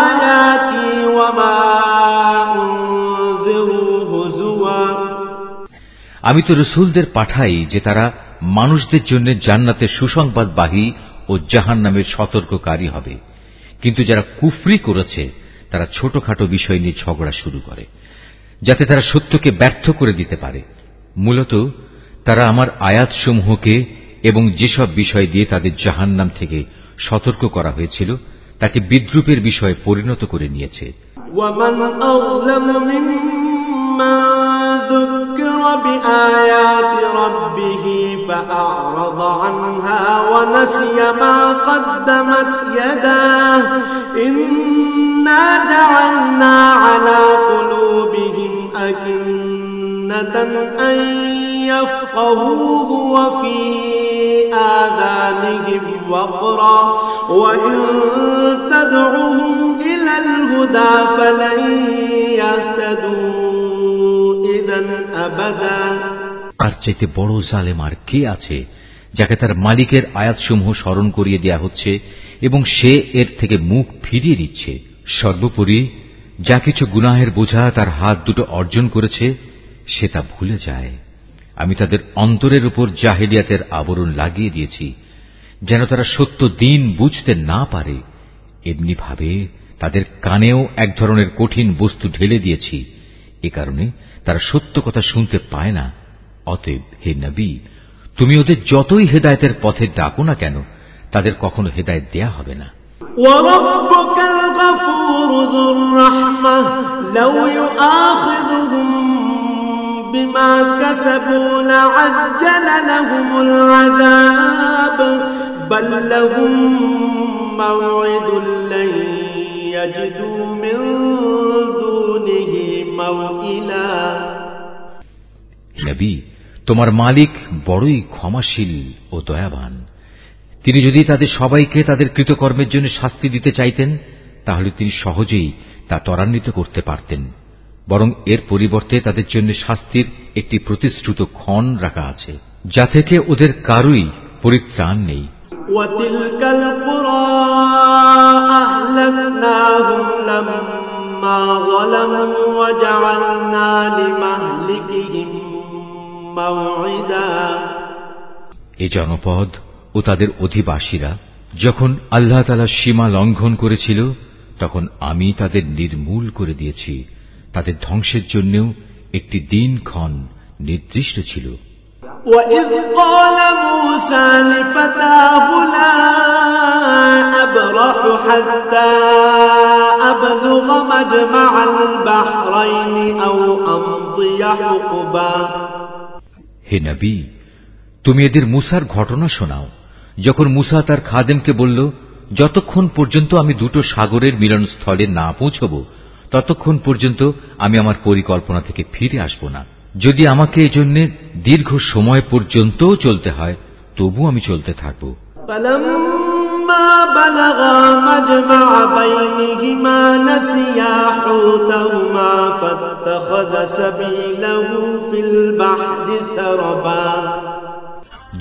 آيَاتِي وَمَا أُنذِرُوا هُزُوًا। আমি তো রাসূলদের পাঠাই যে তারা মানুষদের জন্য জান্নাতের সুসংবাদবাহী ও জাহান্নামের সতর্ককারী হবে, কিন্তু যারা কুফরি করেছে তারা ছোটখাটো বিষয় নিয়ে ঝগড়া শুরু করে যাতে তারা সত্যকে ব্যর্থ করে দিতে পারে। মূলত তারা আমার আয়াতসমূহকে এবং যেসব বিষয় দিয়ে তাদের জাহান্নাম থেকে সতর্ক করা হয়েছিল তাকে বিদ্রূপের বিষয়ে পরিণত করে নিয়েছে। وَمَنْ أَظْلَمُ مِمَّنْ ذُكِّرَ بِآيَاتِ رَبِّهِ فَأَعْرَضَ عَنْهَا وَنَسِيَ مَا قَدَّمَتْ يَدَاهُ إِنَّا جَعَلْنَا عَلَى قُلُوبِهِمْ أَكِنَّةً أَن يَفْقَهُوهُ وَفِي آذَانِهِمْ وَقْرًا وَإِن تَدْعُهُمْ إِلَى الْهُدَى فَلَن يَهْتَدُوا إِذًا أَبَدًا। আর চাইতে বড় জালেম আর কে আছে যাকে তার মালিকের আয়াতসমূহ স্মরণ করিয়ে দেয়া হচ্ছে এবং সে এর থেকে মুখ ফিরিয়ে দিচ্ছে। সর্বোপরি যা কিছু গুনাহের বোঝা তার হাত দুটো অর্জন করেছে সে তা ভুলে যায়। আমি তাদের অন্তরের উপর জাহেলিয়াতের আবরণ লাগিয়ে দিয়েছি যেন তারা সত্য দিন বুঝতে না পারে। এমনি ভাবে তাদের কানেও এক ধরনের কঠিন বস্তু ঢেলে দিয়েছি, এ কারণে তারা সত্য কথা শুনতে পায় না। অতএব হে নবী, তুমি ওদের যতই হেদায়েতের পথে ডাকো না কেন তাদের কখনো হেদায়েত দেয়া হবে না। وَرَبُّكَ الْغَفُورُ ذُو الرَّحْمَةِ لَوْ يُؤَاخِذُهُم بِمَا كَسَبُوا لَعَجَّلَ لَهُمُ الْعَذَابَ بَل لَّهُم مَّوْعِدٌ لَّن يَجِدُوا مِن دُونِهِ مَوْئِلًا। নবী, তোমার মালিক বড়ই ক্ষমাশীল ও দয়াবান। তিনি যদি তাদের সবাইকে তাদের কৃতকর্মের জন্য শাস্তি দিতে চাইতেন তাহলে তিনি সহজেই তা ত্বরান্বিত করতে পারতেন, বরং এর পরিবর্তে তাদের জন্য শাস্তির একটি প্রতিশ্রুত ক্ষণ রাখা আছে যা থেকে ওদের কারুই পরিত্রাণ নেই। وَتِلْكَ الْقُرَى أَهْلَكْنَاهُمْ لَمَّا فلما ظلموا وجعلنا لمهلكهم موعدا এ জনপদ ও তাদের অধিবাসীরা যখন আল্লাহ তাআলা সীমা লঙ্ঘন করেছিল তখন আমি তাদের নির্মূল করে দিয়েছি। তাদের ধ্বংসের জন্যও একটি দিনক্ষণ নির্দিষ্ট ছিল। وَإِذْ قَالَ مُوسَى لِفَتَاهُ لَا أَبْرَحُ حَتَّى أَبْلُغَ مَجْمَعَ الْبَحْرَيْنِ أَوْ أَمْضِيَ حُقُبًا হে নবী, তুমি এদের মুসার ঘটনা শোনাও। যখন মুসা তার খাদেমকে বলল, যতক্ষণ পর্যন্ত আমি দুটো সাগরের মিলনস্থলে না পৌঁছব ততক্ষণ পর্যন্ত আমি আমার পরিকল্পনা থেকে ফিরে আসব না। যদি আমাকে এজন্য দীর্ঘ সময় পর্যন্ত চলতে হয় তবু আমি চলতে থাকব। فَلَمَّا بَلَغَا مَجْمَعَ بَيْنِهِمَا نَسِيَا حُوتَهُمَا فَاتَّخَذَ سَبِيلَهُ فِي الْبَحْرِ سَرَبًا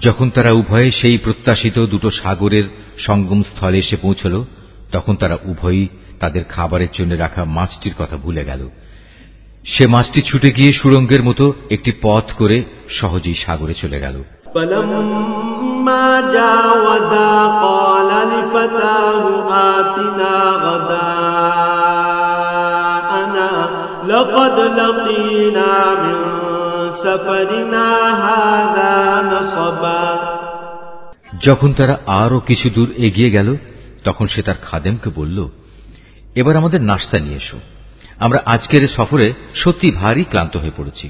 যখন তারা উভয়ে সেই প্রত্যাশিত দুটো সাগরের সঙ্গম স্থলে এসে পৌঁছল তখন তারা উভয়ই তাদের খাবারের জন্য রাখা মাছটির কথা ভুলে গেল। সে মাছটি ছুটে গিয়ে সুড়ঙ্গের মতো একটি পথ করে সহজেই সাগরে চলে গেল। فَلَمَّا جَاوَزَا قَالَ لِفَتَاهُ آتِنَا غَدَاءَنَا لَقَدْ لَقِينَا مِنْ سَفَرِنَا هَذَا نَصَبًا যখন তারা আরো কিছু দূর এগিয়ে গেল তখন সে তার খাদেমকে বলল, এবার আমাদের নাশতা নিয়ে এসো, আমরা আজকের সফরে সত্যি ভারী ক্লান্ত হয়ে পড়েছি।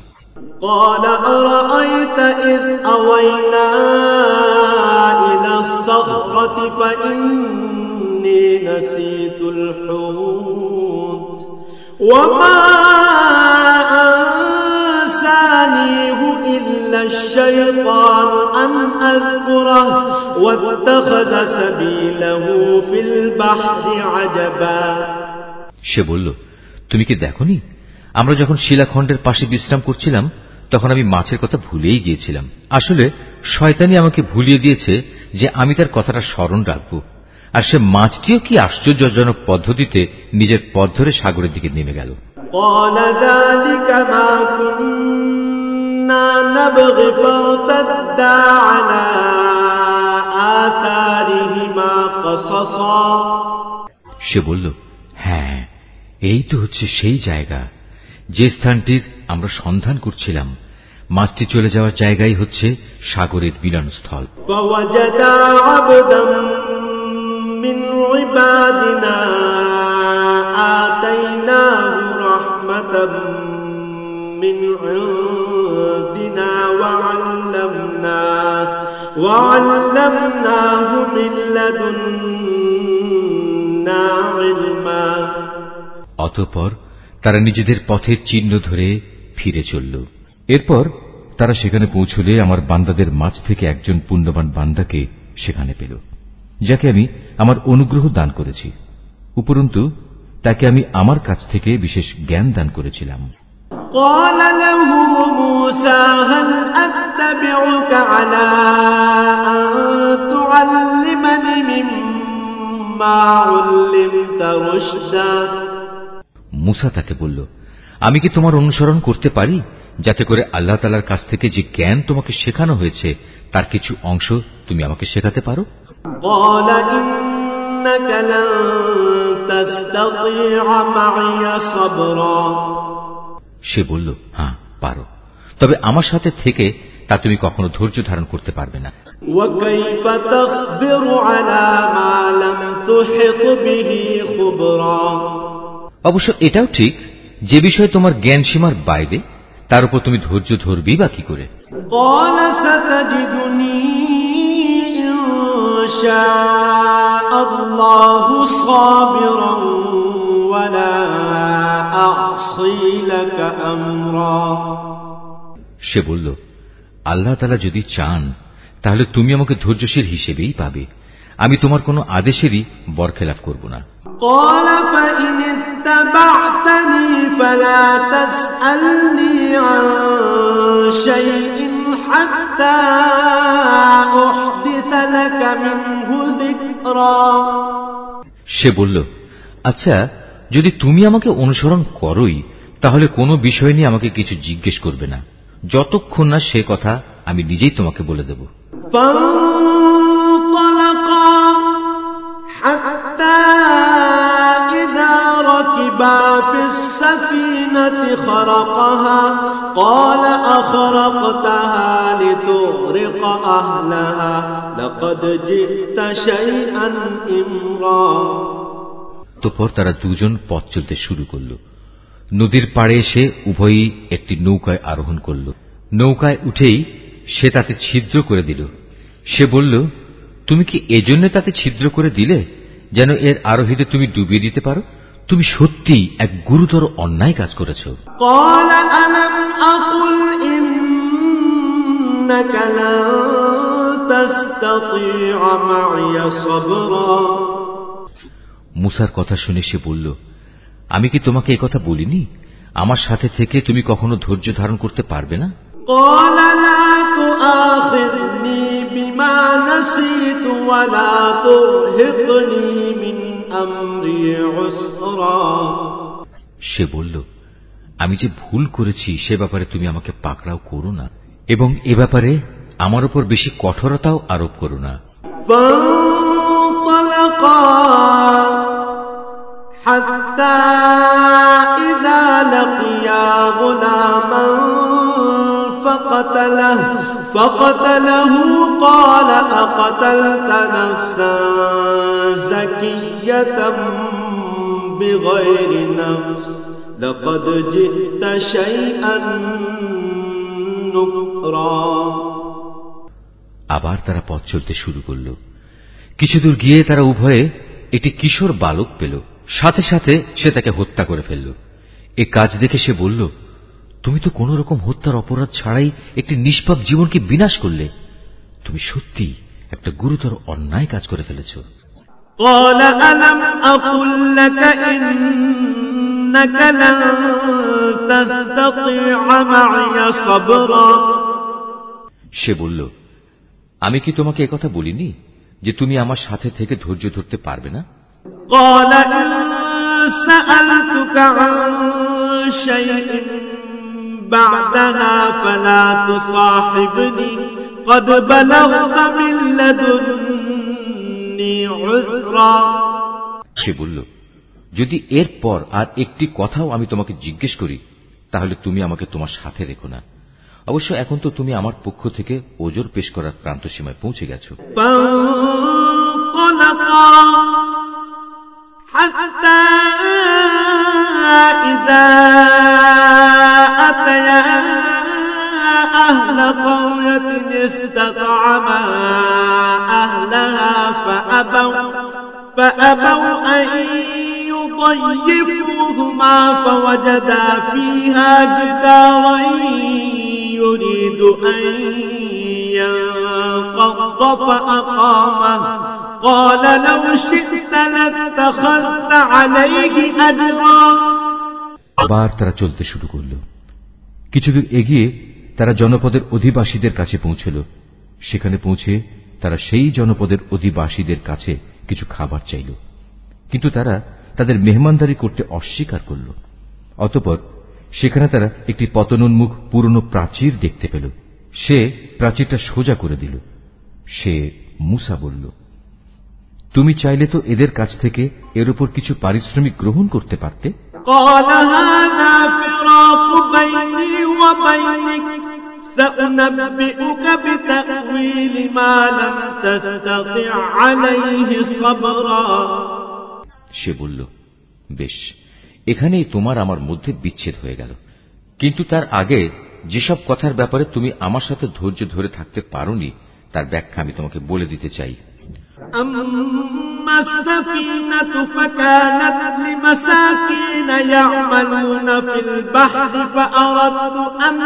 قال أرأيت إذ أوينا إلى الصخرة فإني نسيت الحوت وما أنسانيه إلا الشيطان أن أذكره واتخذ سبيله في البحر عجبا সে বলল, তুমি কি দেখোনি আমরা যখন শিলাখণ্ডের পাশে বিশ্রাম করছিলাম তখন আমি মাছের কথা ভুলেই গিয়েছিলাম। আসলে শয়তানি আমাকে ভুলিয়ে দিয়েছে যে আমি তার কথাটা স্মরণ রাখব। আর সে মাছটিও কি আশ্চর্যজনক পদ্ধতিতে নিজের পথ ধরে সাগরের দিকে নেমে গেল। قال ذلك ما كنا نبغي فارتدا على آثارهما قصصا সে বলল, হ্যাঁ, এই তো হচ্ছে সেই জায়গা যে স্থানটির আমরা সন্ধান করছিলাম। মাছটি চলে যাওয়ার জায়গাই হচ্ছে সাগরের মিলনস্থল। فوجدا عبدا من عبادنا آتيناه رحمة من عندنا وعلمناه من لدنا علما অতঃপর তারা নিজেদের পথের চিহ্ন ধরে ফিরে চলল। এরপর তারা সেখানে পৌঁছলে আমার বান্দাদের মাঝ থেকে একজন পুণ্যবান বান্দাকে সেখানে পেল, যাকে আমি আমার অনুগ্রহ দান করেছি। উপরন্তু তাকে আমি আমার কাছ থেকে বিশেষ জ্ঞান দান করেছিলাম। قال له موسى هل أتبعك على أن تعلمني مما علمت رشدا মুসা তাকে বলল, আমি কি তোমার অনুসরণ করতে পারি যাতে করে আল্লাহ তাআলার কাছ থেকে যে জ্ঞান তোমাকে শেখানো হয়েছে তার কিছু অংশ তুমি আমাকে শেখাতে পারো? قال إنك لن تستطيع معي صبرا সে বলল, হ্যাঁ পারো, তবে আমার সাথে থেকে তা তুমি কখনো ধৈর্য ধারণ করতে পারবে না। وكيف تصبر على ما لم تحط به خبرا অবশ্য এটাও ঠিক, যে বিষয়ে তোমার জ্ঞান সীমার বাইরে তার উপর তুমি ধৈর্য ধরবি বা কি করে? قال ستجدني إن شاء الله صابرا ولا أعصي لك أمرا সে বলল, আল্লাহ তাআলা যদি চান তাহলে তুমি আমাকে ধৈর্যশীল হিসেবেই পাবে, আমি তোমার কোনো আদেশেরই বরখেলাফ করব না। قال فإن اتبعتني فلا تسألني عن شيء حتى أحدث لك منه ذكرا সে বলল, আচ্ছা যদি তুমি আমাকে অনুসরণ করোই তাহলে কোনো বিষয় নিয়ে আমাকে কিছু জিজ্ঞেস করবে না, যতক্ষণ না সে কথা আমি নিজেই তোমাকে বলে দেব। ركبا في السفينة خرقها قال أخرقتها لتغرق أهلها لقد جئت شيئا إمرا। তারপর তারা দুজন পথ চলতে শুরু করল। নদীর পাড়ে এসে উভয়ই একটি নৌকায় আরোহণ করল। নৌকায় উঠেই সে তাতে ছিদ্র করে দিল। সে বলল, তুমি কি এজন্য তাতে ছিদ্র করে দিলে যেন এর আরোহীদের তুমি ডুবিয়ে দিতে পারো? তুমি সত্যিই এক গুরুতর অন্যায় কাজ করেছ। মুসার কথা শুনে সে বলল, আমি কি তোমাকে এই কথা বলিনি আমার সাথে থেকে তুমি কখনো ধৈর্য ধারণ করতে পারবে না? সে বলল, আমি যে ভুল করেছি সে ব্যাপারে তুমি আমাকে পাকড়াও করো না এবং এ ব্যাপারে আমার উপর বেশি কঠোরতাও আরোপ করো না। حتى إذا لقيا غلاما فقتله قال أقتلت نفسا زكية بغير نفس لقد جئت شيئا نكرا। আবার তারা পথ চলতে শুরু করল। কিছুদূর গিয়ে তারা উভয়ে একটি কিশোর বালক পেল। সাথে সাথে সে তাকে হত্যা করে ফেলল। এ কাজ দেখে সে বলল, তুমি তো কোন রকম হত্যার অপরাধ ছাড়াই একটি নিষ্পাপ জীবনকে বিনাশ করলে। তুমি সত্যি একটা গুরুতর অন্যায় কাজ করে ফেলেছ। সে বলল, আমি কি তোমাকে একথা বলিনি যে তুমি আমার সাথে থেকে ধৈর্য ধরতে পারবে না? قال إن سألتك عن شيء بعدها فلا تصاحبني قد بلغت من لدني عذرا। সে বলল, যদি এরপর আর একটি কথাও আমি তোমাকে জিজ্ঞেস করি তাহলে তুমি আমাকে তোমার সাথে রেখো না। অবশ্য এখন তো তুমি আমার পক্ষ থেকে ওজর পেশ করার প্রান্ত সীমায় পৌঁছে গেছো। حتى إذا أتيا أهل قرية استطعما أهلها فأبوا أن يضيفوهما فوجدا فيها جدارا يريد أن ينقض فأقامه قال لو شئت لاتخذت عليه أجرا। আবার তারা চলতে শুরু করল। কিছুদূর এগিয়ে তারা জনপদের অধিবাসীদের কাছে পৌঁছল। সেখানে পৌঁছে তারা সেই জনপদের অধিবাসীদের কাছে কিছু খাবার চাইল, কিন্তু তারা তাদের মেহমানদারি করতে অস্বীকার করল। অতঃপর সেখানে তারা একটি পতনোন্মুখ পুরনো প্রাচীর দেখতে পেল। সে প্রাচীরটা সোজা করে দিল। সে মুসা বলল, তুমি চাইলে তো এদের কাছ থেকে এর উপর কিছু পারিশ্রমিক গ্রহণ করতে পারতে। সে বলল, বেশ, এখানেই তোমার আমার মধ্যে বিচ্ছেদ হয়ে গেল, কিন্তু তার আগে যেসব কথার ব্যাপারে তুমি আমার সাথে ধৈর্য ধরে থাকতে পারোনি তার ব্যাখ্যা আমি তোমাকে বলে দিতে চাই। أما السفينة فكانت لمساكين يعملون في البحر فأردت أن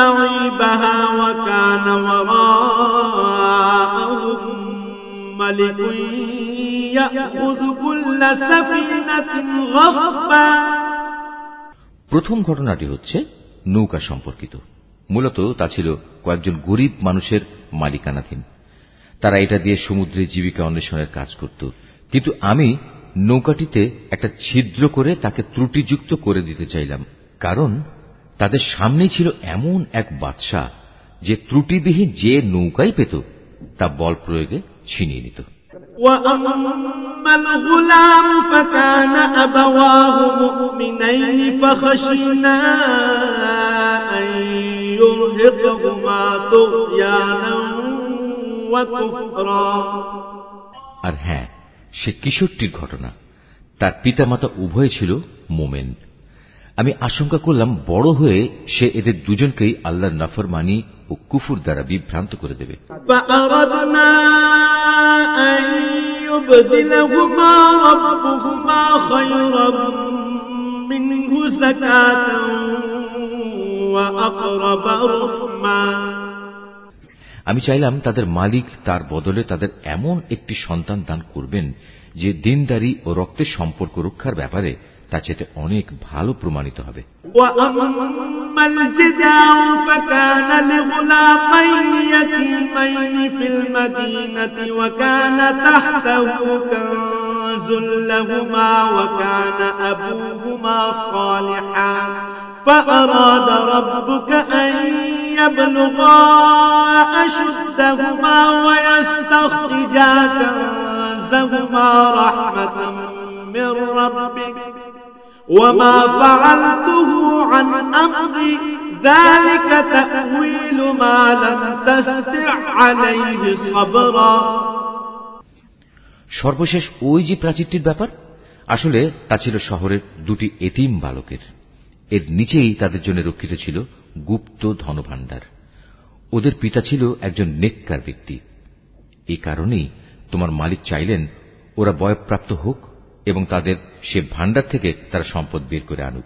أعيبها وكان وراءهم ملك يأخذ كل سفينة غصبا। প্রথম ঘটনাটি হচ্ছে নৌকা সম্পর্কিত। মূলত তা ছিল কয়েকজন গরিব মানুষের মালিকানাধীন। তারা এটা দিয়ে সমুদ্রে জীবিকা অন্বেষণের কাজ করত, কিন্তু আমি নৌকাটিতে একটা ছিদ্র করে তাকে ত্রুটিযুক্ত করে দিতে চাইলাম, কারণ তাদের সামনেই ছিল এমন এক বাদশা যে ত্রুটিবিহীন যে নৌকাই পেত তা বল প্রয়োগে ছিনিয়ে নিত। وأما الغلام فكان أبواه مؤمنين فخشينا أن يرهقهما طغيانا وكفرا। আর হ্যাঁ, সে কিশোরটির ঘটনা। তার পিতামাতা উভয় ছিল মোমেন। আমি আশঙ্কা করলাম বড় হয়ে সে এদের দুজনকেই আল্লাহর নাফরমানি ও কুফর দ্বারা বিভ্রান্ত করে দেবে। فأردنا أن يبدلهما ربهما خيرا منه زكاة وأقرب رحما। আমি চাইলাম তাদের মালিক তার বদলে তাদের এমন একটি সন্তান দান করবেন যে দিনদারি ও রক্তের সম্পর্ক রক্ষার ব্যাপারে তা চেয়ে অনেক ভালো প্রমাণিত হবে। وأما الجدار فكان لغلامين يتيمين في المدينة وكان تحته كنز لهما وكان أبوهما صالحا فأراد ربك أن يبلغا أشدهما ويستخرجا كنزهما رحمة من ربك وما فعلته عن أمري ذلك تأويل ما لم تستطع عليه صبرا। সর্বশেষ ওই যে প্রাচীরটির ব্যাপার, আসলে তা ছিল শহরের দুটি এতিম বালকের। এর নিচেই তাদের জন্য রক্ষিত ছিল গুপ্ত ধনভাণ্ডার। ওদের পিতা ছিল একজন নেককার ব্যক্তি। এই কারণেই তোমার মালিক চাইলেন ওরা বয়ঃপ্রাপ্ত হোক এবং তাদের সে ভাণ্ডার থেকে তারা সম্পদ বের করে আনুক।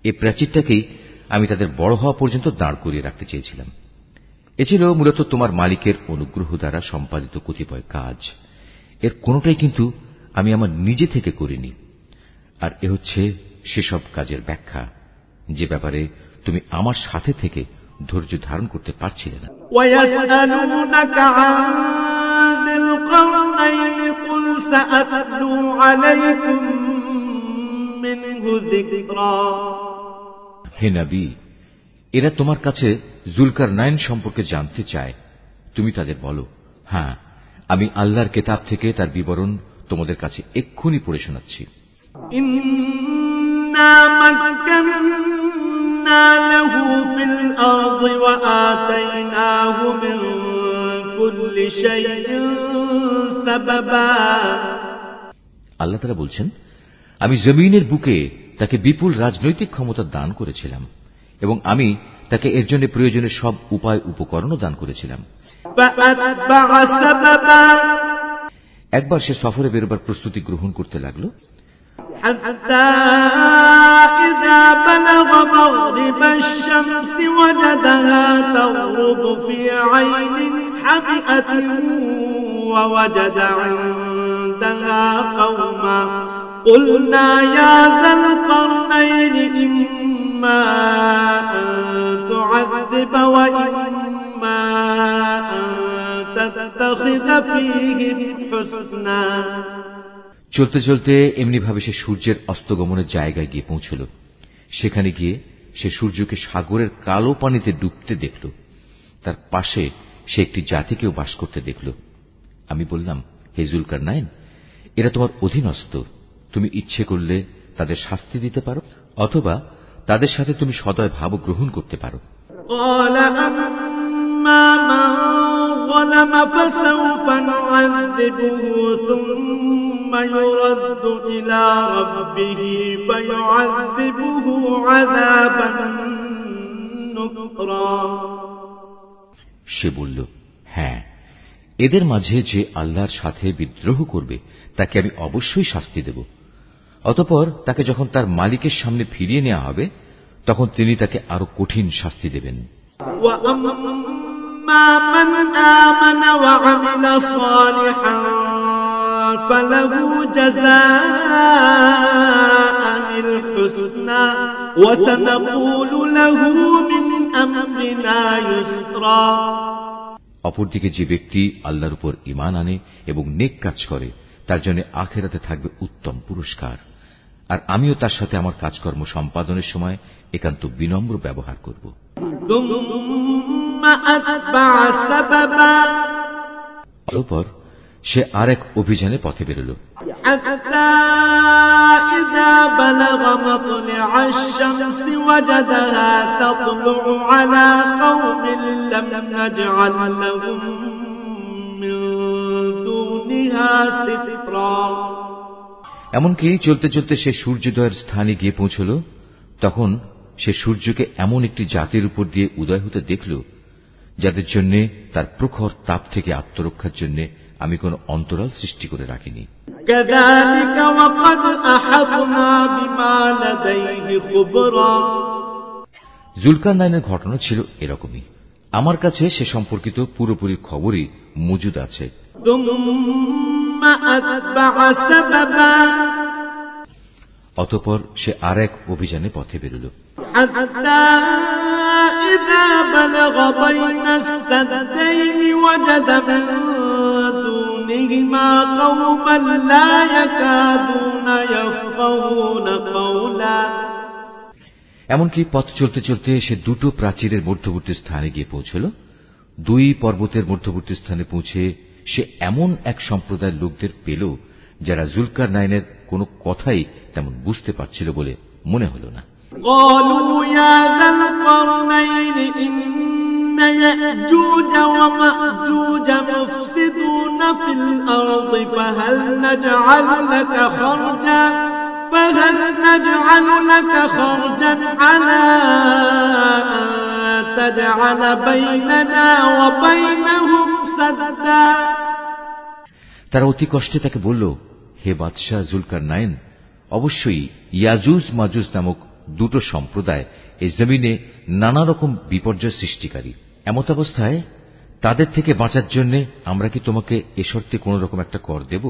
এই প্রাচীরটাকেই আমি তাদের বড় হওয়া পর্যন্ত দাঁড় করিয়ে রাখতে চেয়েছিলাম। এ ছিল মূলত তোমার মালিকের অনুগ্রহ দ্বারা সম্পাদিত কতিপয় কাজ। এর কোনটাই কিন্তু আমি আমার নিজে থেকে করিনি। আর এ হচ্ছে সেসব কাজের ব্যাখ্যা যে ব্যাপারে তুমি আমার সাথে থেকে ধৈর্য ধারণ করতে পারছিলে না। وَيَسْأَلُونَكَ عَنْ ذِي الْقَرْنَيْنِ قُلْ سَأَتْلُو عَلَيْكُمْ مِنْهُ ذِكْرًا। হে নবী, এরা তোমার কাছে জুলকারনাইন সম্পর্কে জানতে চায়। তুমি তাদের বলো, হ্যাঁ, আমি আল্লাহর কিতাব থেকে তার বিবরণ তোমাদের কাছে এক্ষুনি পড়ে শোনাচ্ছি। إِنَّا مَكَّنَّا لَهُ فِي الْأَرْضِ وَآتَيْنَاهُ مِنْ كُلِّ شَيْءٍ سَبَبًا। আল্লাহ তাআলা বলছেন, আমি জমিনের বুকে তাকে বিপুল রাজনৈতিক ক্ষমতা দান করেছিলাম এবং আমি তাকে এর জন্য প্রয়োজনীয় সব উপায় উপকরণও দান করেছিলাম। فَأَتْبَعَ سَبَبًا। একবার সে সফরে বেরোবার প্রস্তুতি গ্রহণ করতে লাগলো। حتى إذا بلغ مغرب الشمس وجدها تغرب في عين حمئة ووجد عندها قوما قلنا يا ذا القرنين إما أن تعذب وإما أن تتخذ فيهم حسنا। চলতে চলতে এমনিভাবে সে সূর্যের অস্তগমনের জায়গায় গিয়ে পৌঁছল। সেখানে গিয়ে সে সূর্যকে সাগরের কালো পানিতে ডুবতে দেখল। তার পাশে সে একটি জাতিকেও বাস করতে দেখল। আমি বললাম, হে জুলকারনাইন, এরা তোমার অধীনস্থ। তুমি ইচ্ছে করলে তাদের শাস্তি দিতে পারো অথবা তাদের সাথে তুমি সদয় ভাব গ্রহণ করতে পারো। ظلم فسوف نعذبه ثم يرد إلى ربه فيعذبه عذابا نكرا। সে বলল, হ্যাঁ, এদের মাঝে যে আল্লাহর সাথে বিদ্রোহ করবে তাকে আমি অবশ্যই শাস্তি দেব। অতঃপর তাকে যখন তার মালিকের সামনে ফিরিয়ে নেওয়া হবে তখন তিনি তাকে আরো কঠিন শাস্তি দেবেন। من آمن وعمل صالحا فله جزاء الحسنى وسنقول له من أمرنا يسرا। অপরদিকে যে ব্যক্তি আল্লাহর উপর ঈমান আনে এবং নেক কাজ করে তার জন্য আখিরাতে থাকবে উত্তম পুরস্কার। আর আমিও তার সাথে আমার কাজকর্ম সম্পাদনের সময় একান্ত বিনম্র ব্যবহার করব। অতঃপর সে আর এক অভিযানে পথে বেরোল। এমনকি চলতে চলতে সে সূর্যোদয়ের স্থানে গিয়ে পৌঁছল। তখন সে সূর্যকে এমন একটি জাতির উপর দিয়ে উদয় হতে দেখল যাদের জন্য তার প্রখর তাপ থেকে আত্মরক্ষার জন্য আমি কোন অন্তরাল সৃষ্টি করে রাখিনি। জুলকারনাইনের ঘটনা ছিল এরকমই। আমার কাছে সে সম্পর্কিত পুরোপুরি খবরই মজুদ আছে। অতঃপর সে আর এক অভিযানে পথে বেরোল। এমনকি পথ চলতে চলতে সে দুটো প্রাচীরের মধ্যবর্তী স্থানে গিয়ে পৌঁছল। দুই পর্বতের মধ্যবর্তী স্থানে পৌঁছে সে এমন এক সম্প্রদায়ের লোকদের পেল যারা জুলকারনাইনের কোনো কথাই তেমন বুঝতে পারছিল বলে মনে হল না। فهل نجعل لك خرجا على أن تجعل بيننا وبينهم سدا। তারা অতি কষ্টে তাকে বলল, হে বাদশাহ জুলকারনাইন, অবশ্যই ইয়াজুজ মাজুজ নামক দুটো সম্প্রদায় এই জমিনে নানা রকম বিপর্যয় সৃষ্টিকারী। এমতাবস্থায় তাদের থেকে বাঁচার জন্য আমরা কি তোমাকে এ শর্তে কোন রকম একটা কর দেব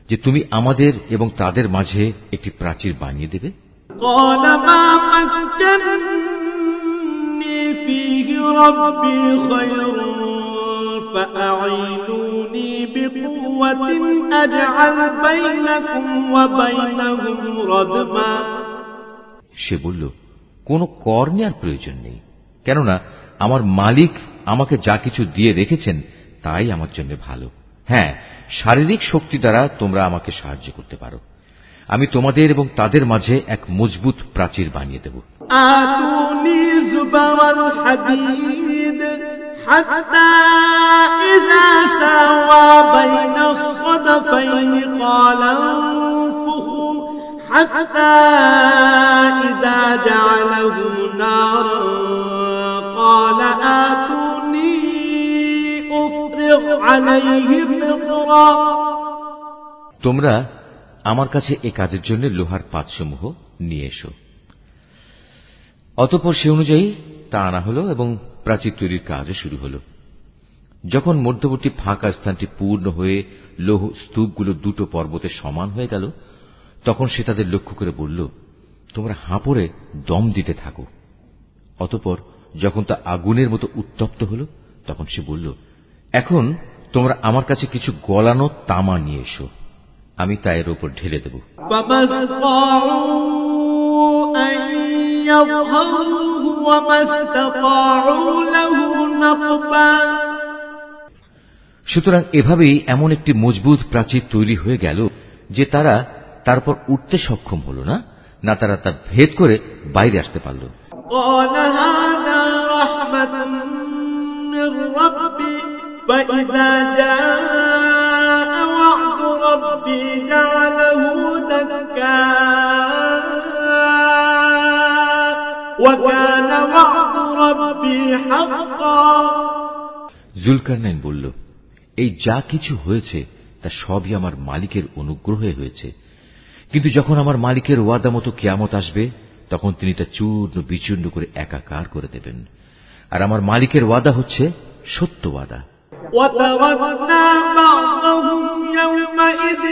যে তুমি আমাদের এবং তাদের মাঝে একটি প্রাচীর বানিয়ে দেবে? সে বলল, কোন কর নেওয়ার প্রয়োজন নেই, কেননা আমার মালিক আমাকে যা কিছু দিয়ে রেখেছেন তাই আমার জন্য ভালো। হ্যাঁ, শারীরিক শক্তি দ্বারা তোমরা আমাকে সাহায্য করতে পারো। আমি তোমাদের এবং তাদের মাঝে এক মজবুত প্রাচীর বানিয়ে দেব। তোমরা আমার কাছে এ কাজের জন্য লোহার পাতসমূহ নিয়ে এসো। অতঃপর সে অনুযায়ী তা আনা হল এবং প্রাচীর তৈরির কাজও শুরু হল। যখন মধ্যবর্তী ফাঁকা স্থানটি পূর্ণ হয়ে লৌহ স্তূপগুলো দুটো পর্বতে সমান হয়ে গেল, তখন সে তাদের লক্ষ্য করে বলল, তোমরা হাঁপড়ে দম দিতে থাকো। অতঃপর যখন তা আগুনের মতো উত্তপ্ত হল, তখন সে বলল, এখন তোমরা আমার কাছে কিছু গলানো তামা নিয়ে এসো, আমি তা এর উপর ঢেলে দেব। সুতরাং এভাবেই এমন একটি মজবুত প্রাচীর তৈরি হয়ে গেল যে তারা তারপর উঠতে সক্ষম হল না, না তারা তা ভেদ করে বাইরে আসতে পারল। فإذا جاء وعد ربي جعله دكا وكان وعد ربي حقا। জুলকারনাইন বলল, এই যা কিছু হয়েছে তা সবই আমার মালিকের অনুগ্রহে হয়েছে, কিন্তু যখন আমার মালিকের ওয়াদা মতো কিয়ামত আসবে তখন তিনি তা চূর্ণ বিচূর্ণ করে একাকার করে দেবেন। আর আমার মালিকের ওয়াদা হচ্ছে সত্য ওয়াদা। وتركنا بعضهم يومئذ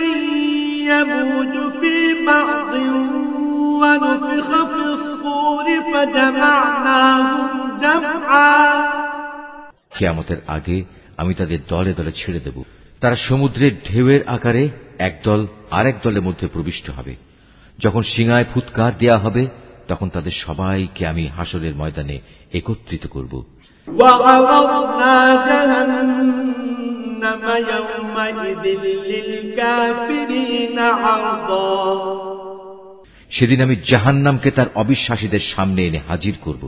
يموج في بعض ونفخ في الصور فجمعناهم جمعا। কিয়ামতের আগে আমি তাদের দলে দলে ছেড়ে দেব, তারা সমুদ্রের ঢেউয়ের আকারে একদল আরেক দলের মধ্যে প্রবিষ্ট হবে। যখন সিঙায় ফুৎকার দেয়া হবে তখন তাদের সবাইকে আমি হাসরের ময়দানে একত্রিত করব। সেদিন আমি জাহান্নামকে তার অবিশ্বাসীদের সামনে এনে হাজির করব।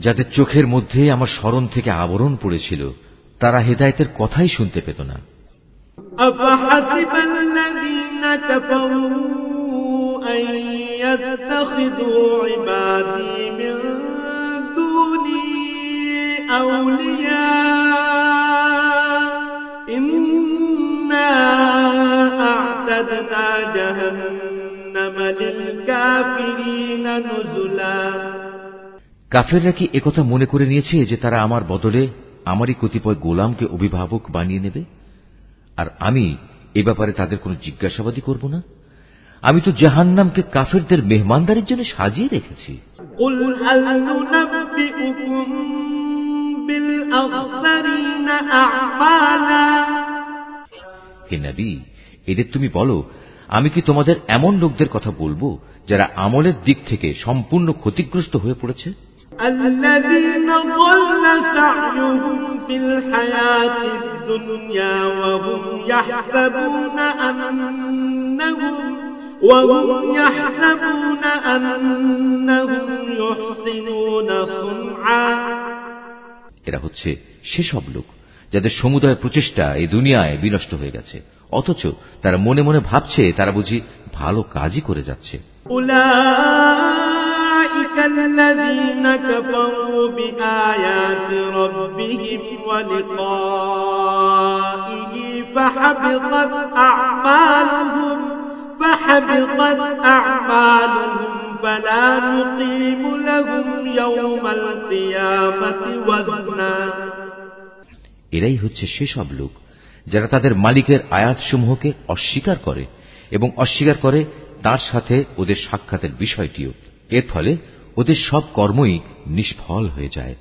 যাদের চোখের মধ্যে আমার স্মরণ থেকে আবরণ পড়েছিল, তারা হেদায়েতের কথাই শুনতে পেত না। কাফেররা কি একথা মনে করে নিয়েছে যে তারা আমার বদলে আমারই কতিপয় গোলামকে অভিভাবক বানিয়ে নেবে, আর আমি এ ব্যাপারে তাদের কোনো জিজ্ঞাসাবাদী করব না? আমি তো জাহান্নামকে কাফেরদের মেহমানদারির জন্য সাজিয়ে রেখেছি। হে নবী, এদের তুমি বলো, আমি কি তোমাদের এমন লোকদের কথা বলবো যারা আমলের দিক থেকে সম্পূর্ণ ক্ষতিগ্রস্ত হয়ে পড়েছে? الذين ضل سعيهم في الحياة الدنيا وهم يحسبون أنهم يحسنون صنعا। এরা হচ্ছে সেসব লোক যাদের সমুদয় প্রচেষ্টা এই দুনিয়ায় বিনষ্ট হয়ে গেছে, অথচ তারা মনে মনে ভাবছে তারা বুঝি ভালো কাজই করে যাচ্ছে। الذين كفروا بآيات ربهم ولقائه فحبطت أعمالهم فلا نقيم لهم يوم القيامة وزنا। এরাই হচ্ছে সেসব লোক যারা তাদের মালিকের আয়াতসমূহকে অস্বীকার করে এবং অস্বীকার করে তার সাথে ওদের সাক্ষাতের বিষয়টিও। এর ফলে ওদের সব কর্মই নিষ্ফল হয়ে যায়।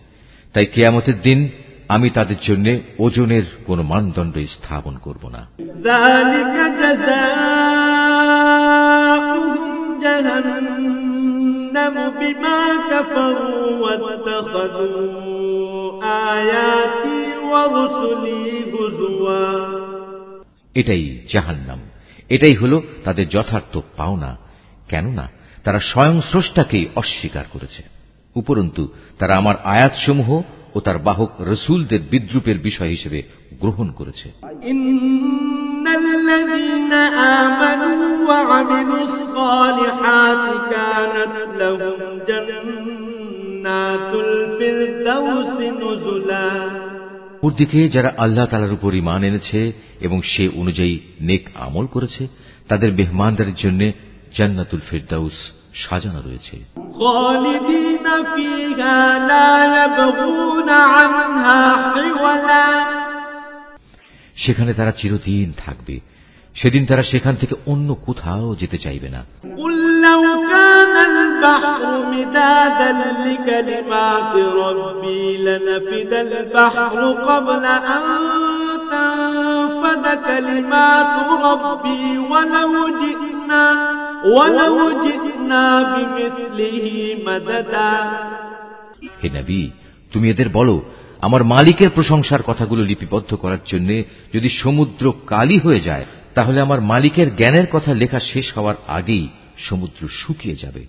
তাই কিয়ামতের দিন আমি তাদের জন্য ওজনের কোন মানদণ্ড স্থাপন করব না। যালিকা জাযাউহুম জাহান্নাম বিমা কাফারু ওয়াত্তাখাযু আয়াতি ওয়া রুসুলি হুজুয়া। এটাই জাহান্নাম, এটাই হলো তাদের যথার্থ পাওনা। কেননা তারা স্বয়ং স্রষ্টাকেই অস্বীকার করেছে, উপরন্তু তারা আমার আয়াতসমূহ ও তার বাহক রসুলদের বিদ্রূপের বিষয় হিসেবে গ্রহণ করেছে। ইন্নাল্লাযীনা আমানু ওয়া আমিলুস সালিহাতি কানাত লাহুম জান্নাতুল ফিরদাউসি নুজুলা। ওদিকে যারা আল্লাহ তাআলার উপর ঈমান এনেছে এবং সে অনুযায়ী নেক আমল করেছে, তাদের মেহমানদারির জন্য জান্নাতুল ফিরদাউস সাজানো রয়েছে। খালিদিনা ফিহা লা ইয়াবগুনা আনহা হিওয়ালা। সেখানে তারা চিরদিন থাকবে, সেদিন তারা সেখান থেকে অন্য কোথাও যেতে চাইবে না। কুল লাউ কানাল বাহরু মিদাদান লিকালিমাতি রাব্বি লানাফিদাল বাহরু ক্বাবলা আন তানফাদা কালিমাতু রাব্বি ওয়ালাউ জি'না বিমিসলিহি মাদাদা। হে নবী, তুমি এদের বলো, আমার মালিকের প্রশংসার কথাগুলো লিপিবদ্ধ করার জন্য যদি সমুদ্র কালি হয়ে যায়, তাহলে আমার মালিকের জ্ঞানের কথা লেখা শেষ হওয়ার আগেই সমুদ্র শুকিয়ে যাবে।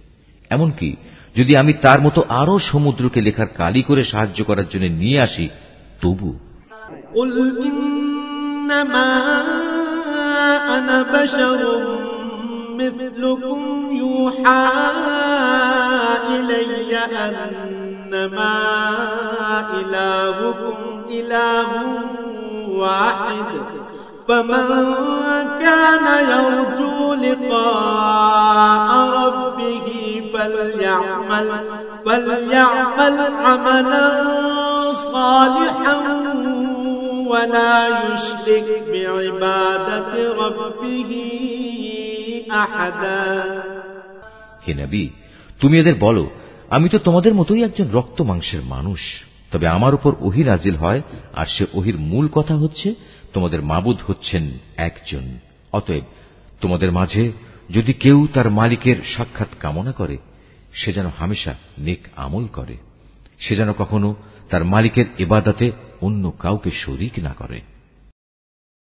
এমনকি যদি আমি তার মতো আরো সমুদ্রকে লেখার কালি করে সাহায্য করার জন্য নিয়ে আসি, তবু কুল ইন্নামা আনা বাশারুম মিথলুকুম ইউহা ইলাইয়া আন্নামা ইলাহুকুম ইলাহুন ওয়াহিদ فمن كان يرجو لقاء ربه فليعمل عملا صالحا ولا يشرك بعبادة ربه أحدا হে নবী, তুমি এদের বলো, আমি তো তোমাদের মতোই একজন রক্ত মাংসের মানুষ। তবে আমার উপর ওহী নাজিল হয়, আর সে ওহীর মূল কথা হচ্ছে তোমাদের মাবুদ হচ্ছেন একজন। অতএব তোমাদের মাঝে যদি কেউ তার মালিকের সাক্ষাৎ কামনা করে, সে যেন হামেশা নেক আমল করে, সে যেন কখনো তার মালিকের ইবাদতে অন্য কাউকে শরীক না করে।